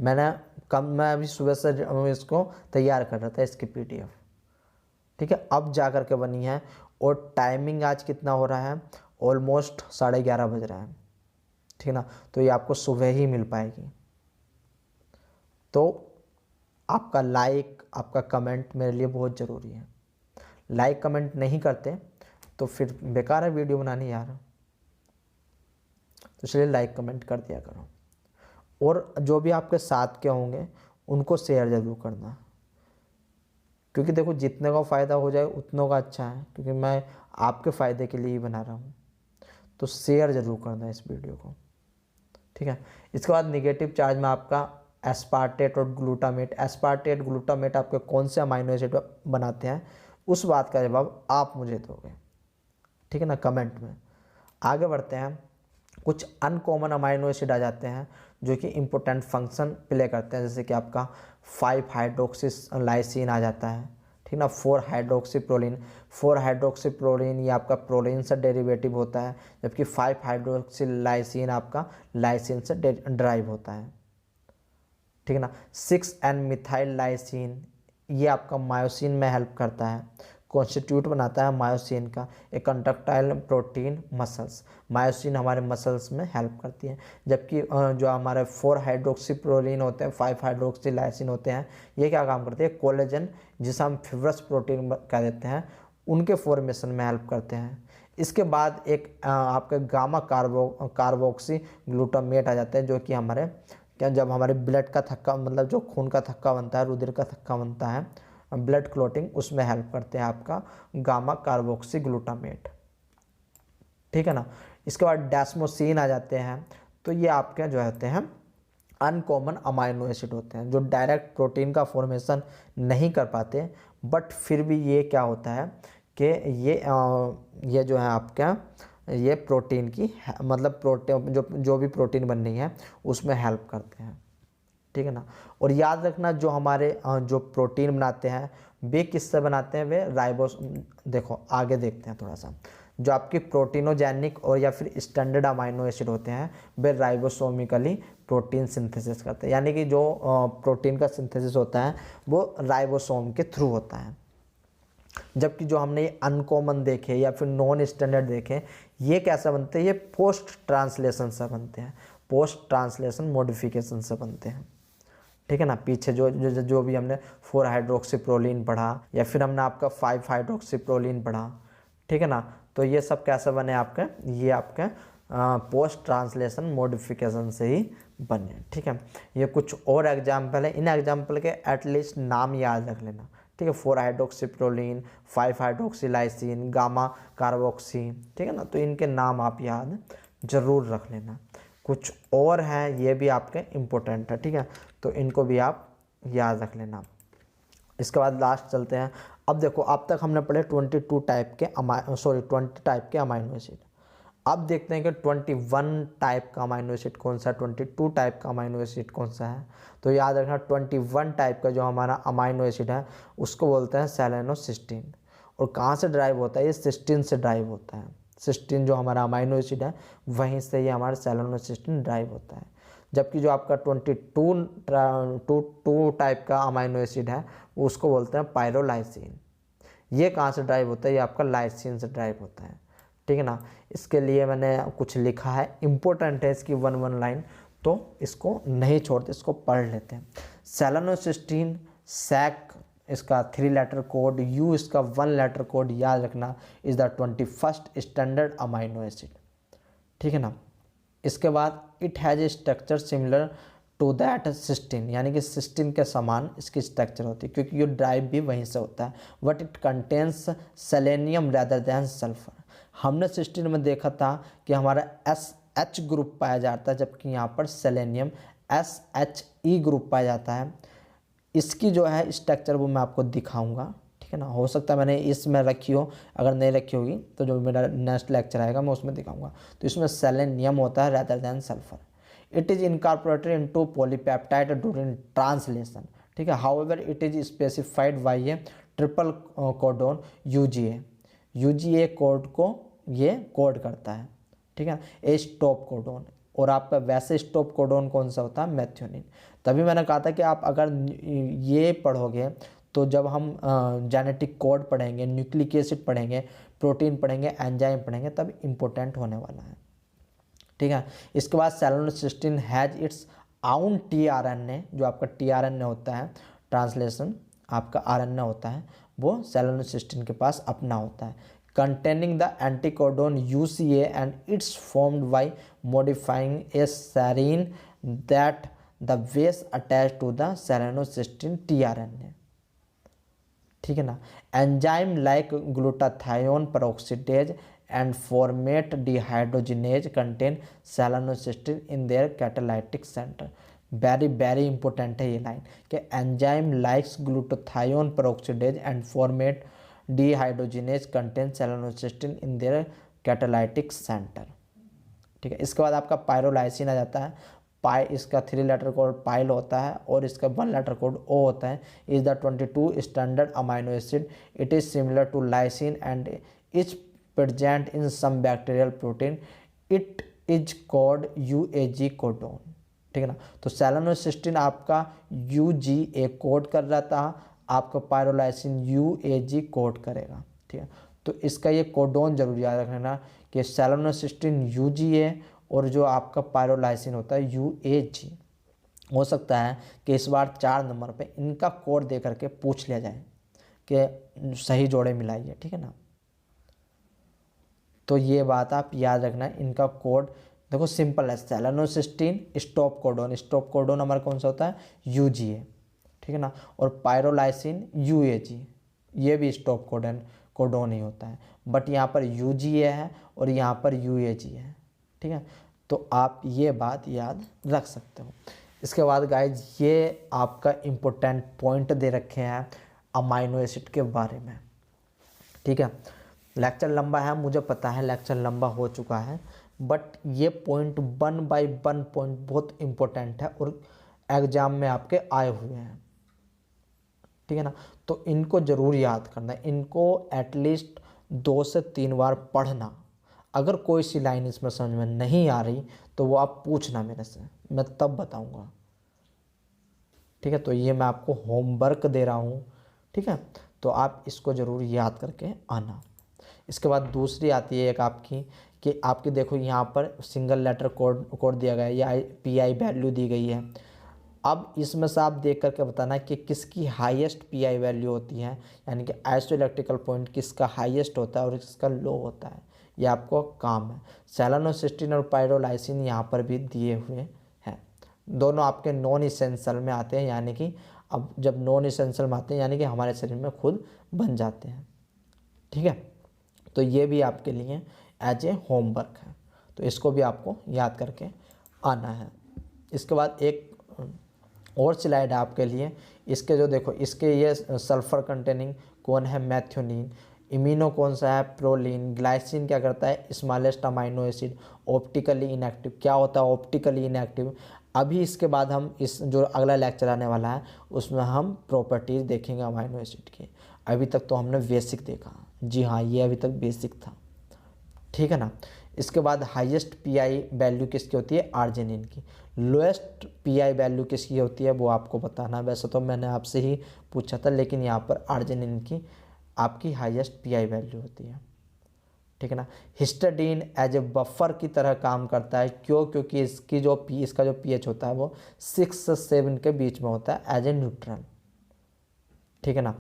मैं अभी सुबह से इसको तैयार कर रहा था इसकी PDF, ठीक है। अब जा कर के बनी है और टाइमिंग आज कितना हो रहा है, ऑलमोस्ट 11:30 बज रहा है, ठीक है ना। तो ये आपको सुबह ही मिल पाएगी। तो आपका लाइक, आपका कमेंट मेरे लिए बहुत ज़रूरी है। लाइक कमेंट नहीं करते तो फिर बेकार है वीडियो बनानी यार। तो इसलिए लाइक कमेंट कर दिया करो, और जो भी आपके साथ के होंगे उनको शेयर ज़रूर करना, क्योंकि देखो जितने का फ़ायदा हो जाए उतनों का अच्छा है, क्योंकि मैं आपके फ़ायदे के लिए ही बना रहा हूँ। तो शेयर ज़रूर करना इस वीडियो को, ठीक है। इसके बाद निगेटिव चार्ज में आपका एस्पार्टेट और ग्लूटामेट। एस्पार्टेट ग्लूटामेट आपके कौन से अमाइनो एसिड बनाते हैं, उस बात का जवाब आप मुझे दोगे, ठीक है ना, कमेंट में। आगे बढ़ते हैं। कुछ अनकॉमन अमाइनो एसिड आ जाते हैं जो कि इम्पोर्टेंट फंक्शन प्ले करते हैं, जैसे कि आपका 5 हाइड्रोक्सिलाइसिन आ जाता है, ठीक ना। 4 हाइड्रोक्सीप्रोलिन। 4 हाइड्रोक्सीप्रोलिन ये आपका प्रोलिन से डेरिवेटिव होता है, जबकि 5 हाइड्रोक्सिलाइसिन आपका लाइसिन से ड्राइव होता है, ठीक है ना। 6N मिथाइल लाइसिन ये आपका मायोसिन में हेल्प करता है, कॉन्स्टिट्यूट बनाता है मायोसिन का, एक कंडक्टाइल प्रोटीन मसल्स। मायोसिन हमारे मसल्स में हेल्प करती है, जबकि जो हमारे 4 हाइड्रोक्सीप्रोलिन होते हैं, 5 हाइड्रोक्सीलाइसिन होते हैं, ये क्या काम करते हैं, कोलेजन जिसे हम फिब्रस प्रोटीन कह देते हैं, उनके फॉर्मेशन में हेल्प करते हैं। इसके बाद एक आपका गामा कार्बोक्सी ग्लूटामेट आ जाता है, जो कि हमारे जब हमारे ब्लड का थक्का, मतलब जो खून का थक्का बनता है, रुधिर का थक्का बनता है, ब्लड क्लॉटिंग, उसमें हेल्प करते हैं आपका गामा कार्बोक्सी ग्लूटामेट, ठीक है ना। इसके बाद डेस्मोसिन आ जाते हैं। तो ये आपके जो होते हैं अनकॉमन अमाइनो एसिड होते हैं, जो डायरेक्ट प्रोटीन का फॉर्मेशन नहीं कर पाते, बट फिर भी ये क्या होता है कि ये जो है आपका ये प्रोटीन की, मतलब प्रोटीन जो भी प्रोटीन बन रही है उसमें हेल्प करते हैं, ठीक है ना। और याद रखना, जो हमारे जो प्रोटीन बनाते हैं वे किससे बनाते हैं, वे राइबोस, देखो आगे देखते हैं थोड़ा सा। जो आपकी प्रोटीनोजेनिक और या फिर स्टैंडर्ड अमाइनो एसिड होते हैं वे राइबोसोमिकली प्रोटीन सिंथेसिस करते हैं, यानी कि जो प्रोटीन का सिंथेसिस होता है वो राइबोसोम के थ्रू होता है। जबकि जो हमने ये अनकॉमन देखे या फिर नॉन स्टैंडर्ड देखे, ये कैसा बनते हैं, ये पोस्ट ट्रांसलेशन से बनते हैं, पोस्ट ट्रांसलेशन मॉडिफिकेशन से बनते हैं, ठीक है ना। पीछे जो भी हमने 4 हाइड्रोक्सीप्रोलिन पढ़ा या फिर हमने आपका 5 हाइड्रोक्सीप्रोलिन पढ़ा, ठीक है ना। तो ये सब कैसे बने आपके, ये आपके पोस्ट ट्रांसलेशन मॉडिफिकेशन से ही बने, ठीक है। ये कुछ और एग्जाम्पल है, इन एग्जाम्पल के एटलीस्ट नाम याद रख लेना, ठीक है। 4 हाइड्रोक्सीप्रोलिन, 5 हाइड्रोक्सीलाइसिन, गामा कार्बोक्सी, ठीक है ना। तो इनके नाम आप याद जरूर रख लेना। कुछ और हैं ये भी आपके इम्पोर्टेंट है, ठीक है, तो इनको भी आप याद रख लेना। इसके बाद लास्ट चलते हैं। अब देखो, अब तक हमने पढ़े 20 टाइप के अमाइनो एसिड। अब देखते हैं कि 21 टाइप का अमाइनो एसिड कौन सा है, 22 टाइप का अमाइनो एसिड कौन सा है। तो याद रखना, 21 टाइप का जो हमारा अमाइनो एसिड है उसको बोलते हैं सेलेनोसिस्टीन। और कहाँ से ड्राइव होता है, ये सिस्टीन से ड्राइव होता है। सिस्टीन जो हमारा अमाइनो एसिड है वहीं से ये हमारा सेलेनोसिस्टीन ड्राइव होता है। जबकि जो आपका 22 टाइप का अमाइनो एसिड है उसको बोलते हैं पायरोलाइसिन। ये कहाँ से ड्राइव होता है, ये आपका लाइसिन से ड्राइव होता है, ठीक है ना। इसके लिए मैंने कुछ लिखा है, इम्पोर्टेंट है इसकी वन लाइन, तो इसको नहीं छोड़ते, इसको पढ़ लेते हैं। सेलेनोसिस्टीन, सैक इसका 3 लेटर कोड, यू इसका 1 लेटर कोड, याद रखना, is the 21st standard amino acid, ठीक है ना। इसके बाद it has a structure similar to that cysteine, यानी कि सिस्टीन के समान इसकी स्ट्रक्चर होती है, क्योंकि ये ड्राइव भी वहीं से होता है। But it contains selenium rather than sulphur. हमने सिस्टीन में देखा था कि हमारा SH ग्रुप पाया जाता है, जबकि यहाँ पर सेलेनियम SHE ग्रुप पाया जाता है। इसकी जो है स्ट्रक्चर वो मैं आपको दिखाऊंगा, ठीक है ना। हो सकता है मैंने इसमें रखी हो, अगर नहीं रखी होगी तो जो मेरा नेक्स्ट लेक्चर आएगा मैं उसमें दिखाऊंगा। तो इसमें सेलेनियम होता है rather than sulphur. It is incorporated into polypeptide during translation, ठीक है। However it is specified by A triple codon UGA code को ये कोड करता है, ठीक है। ए स्टॉप कोडोन, और आपका वैसे स्टॉप कोडोन कौन सा होता है, मेथियोनिन। तभी मैंने कहा था कि आप अगर ये पढ़ोगे तो जब हम जेनेटिक कोड पढ़ेंगे, न्यूक्लिक एसिड पढ़ेंगे, प्रोटीन पढ़ेंगे, एंजाइम पढ़ेंगे, तब इम्पोर्टेंट होने वाला है। ठीक है। इसके बाद सेलेनोसिस्टीन हैज इट्स आउन टीआरएनए, जो आपका टीआरएनए होता है, ट्रांसलेशन आपका आरएनए होता है, वो सेलेनोसिस्टीन के पास अपना होता है, containing the anticodon UCA and it's formed by modifying a serine that the base attached to the selenocysteine tRNA। ठीक है ना। Enzyme like glutathione peroxidase and formate dehydrogenase contain selenocysteine in their catalytic center। Very important है ये line कि enzyme likes glutathione peroxidase and formate dehydrogenase contain selenocysteine in their catalytic center। ठीक है। इसके बाद आपका पायरोलाइसिन आ जाता है। पाई, इसका 3 लेटर कोड पाइल होता है और इसका 1 लेटर कोड ओ होता है। Is the 22 standard amino acid. It is similar to lysine and is present in some bacterial protein. It is called UAG codon. ठीक है ना। तो सेलेनोसिस्टीन आपका यूजीए कोड कर रहा था, आपका पायरोलाइसिन यूएजी कोड करेगा। ठीक है। तो इसका ये कोडोन जरूर याद रखना कि सेलेनोसिस्टीन यूजीए और जो आपका पायरोलाइसिन होता है यूएजी। हो सकता है कि इस बार 4 नंबर पे इनका कोड दे करके पूछ लिया जाए कि सही जोड़े मिलाइए। ठीक है ना। तो ये बात आप याद रखना, इनका कोड देखो सिंपल है, selenocysteine stop codon, stop codon हमारा कौन सा होता है, यूजीए। ठीक है ना। और पायरोलाइसिन यूएजी, ये भी स्टॉप कोडोन ही होता है, बट यहाँ पर यूजीए है और यहाँ पर यूएजी है। ठीक है। तो आप ये बात याद रख सकते हो। इसके बाद गाइज ये आपका इम्पोर्टेंट पॉइंट दे रखे हैं अमाइनो एसिड के बारे में। ठीक है। लेक्चर लंबा है, मुझे पता है लेक्चर लंबा हो चुका है, बट ये पॉइंट 1 बाय 1 पॉइंट बहुत इम्पोर्टेंट है और एग्जाम में आपके आए हुए हैं। ठीक है ना। तो इनको ज़रूर याद करना है, इनको एटलीस्ट 2 से 3 बार पढ़ना। अगर कोई सी लाइन इसमें समझ में नहीं आ रही तो वो आप पूछना मेरे से, मैं तब बताऊंगा। ठीक है। तो ये मैं आपको होमवर्क दे रहा हूँ। ठीक है। तो आप इसको ज़रूर याद करके आना। इसके बाद दूसरी आती है एक आपकी कि आपकी देखो यहाँ पर सिंगल लेटर कोड दिया गया है या पीआई वैल्यू दी गई है। अब इसमें से आप देख करके बताना कि किसकी हाईएस्ट पीआई वैल्यू होती है, यानी कि आइसोइलेक्ट्रिकल पॉइंट किसका हाईएस्ट होता है और किसका लो होता है, ये आपको काम है। सेलेनोसिस्टीन और पायरोलाइसिन यहाँ पर भी दिए हुए हैं, दोनों आपके नॉन इसेंशियल में आते हैं, यानी कि अब जब नॉन इसेंशियल में आते हैं यानी कि हमारे शरीर में खुद बन जाते हैं। ठीक है। तो ये भी आपके लिए एज ए होमवर्क है, तो इसको भी आपको याद करके आना है। इसके बाद एक और स्लाइड है आपके लिए, इसके जो देखो इसके ये सल्फर कंटेनिंग कौन है, मैथियोनिन। इम्यूनो कौन सा है, प्रोलिन। ग्लाइसिन क्या करता है, smallest amino acid. Optically inactive, क्या होता है ऑप्टिकली इनएक्टिव। अभी इसके बाद हम इस जो अगला लेक्चर आने वाला है उसमें हम प्रॉपर्टीज़ देखेंगे अमाइनो एसिड की। अभी तक तो हमने बेसिक देखा, जी हाँ ये अभी तक बेसिक था। ठीक है ना। इसके बाद हाईएस्ट पीआई वैल्यू किसकी होती है, आर्जिनिन की। लोएस्ट पीआई वैल्यू किसकी होती है वो आपको बताना। वैसे तो मैंने आपसे ही पूछा था, लेकिन यहाँ पर आर्जिनिन की आपकी हाईएस्ट पीआई वैल्यू होती है। ठीक है ना। हिस्टाडीन एज ए बफर की तरह काम करता है, क्योंकि इसका जो पीएच होता है वो 6 से 7 के बीच में होता है एज ए न्यूट्रल। ठीक है ना।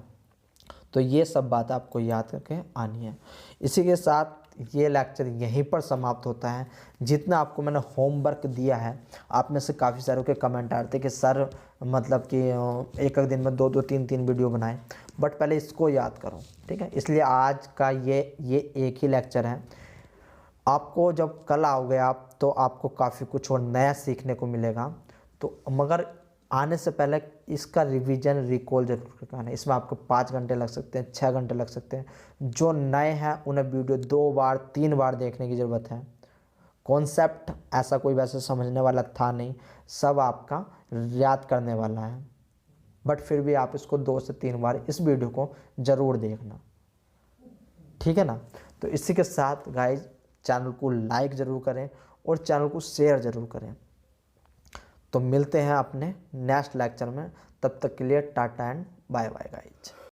तो ये सब बात आपको याद करके आनी है। इसी के साथ ये लेक्चर यहीं पर समाप्त होता है। जितना आपको मैंने होमवर्क दिया है, आप में से काफ़ी सारों के कमेंट आ रहे थे कि सर मतलब कि एक दिन में 2-2 3-3 वीडियो बनाएं, बट पहले इसको याद करो। ठीक है। इसलिए आज का ये एक ही लेक्चर है। आपको जब कल आओगे आप तो आपको काफ़ी कुछ और नया सीखने को मिलेगा। तो मगर आने से पहले इसका रिवीजन रिकॉल जरूर करना है। इसमें आपको 5 घंटे लग सकते हैं, 6 घंटे लग सकते हैं। जो नए हैं उन्हें वीडियो 2 बार 3 बार देखने की ज़रूरत है। कॉन्सेप्ट ऐसा कोई वैसे समझने वाला था नहीं, सब आपका याद करने वाला है, बट फिर भी आप इसको 2 से 3 बार इस वीडियो को ज़रूर देखना। ठीक है ना। तो इसी के साथ गाइज चैनल को लाइक ज़रूर करें और चैनल को शेयर ज़रूर करें। तो मिलते हैं अपने नेक्स्ट लेक्चर में, तब तक के लिए tata and bye bye guys.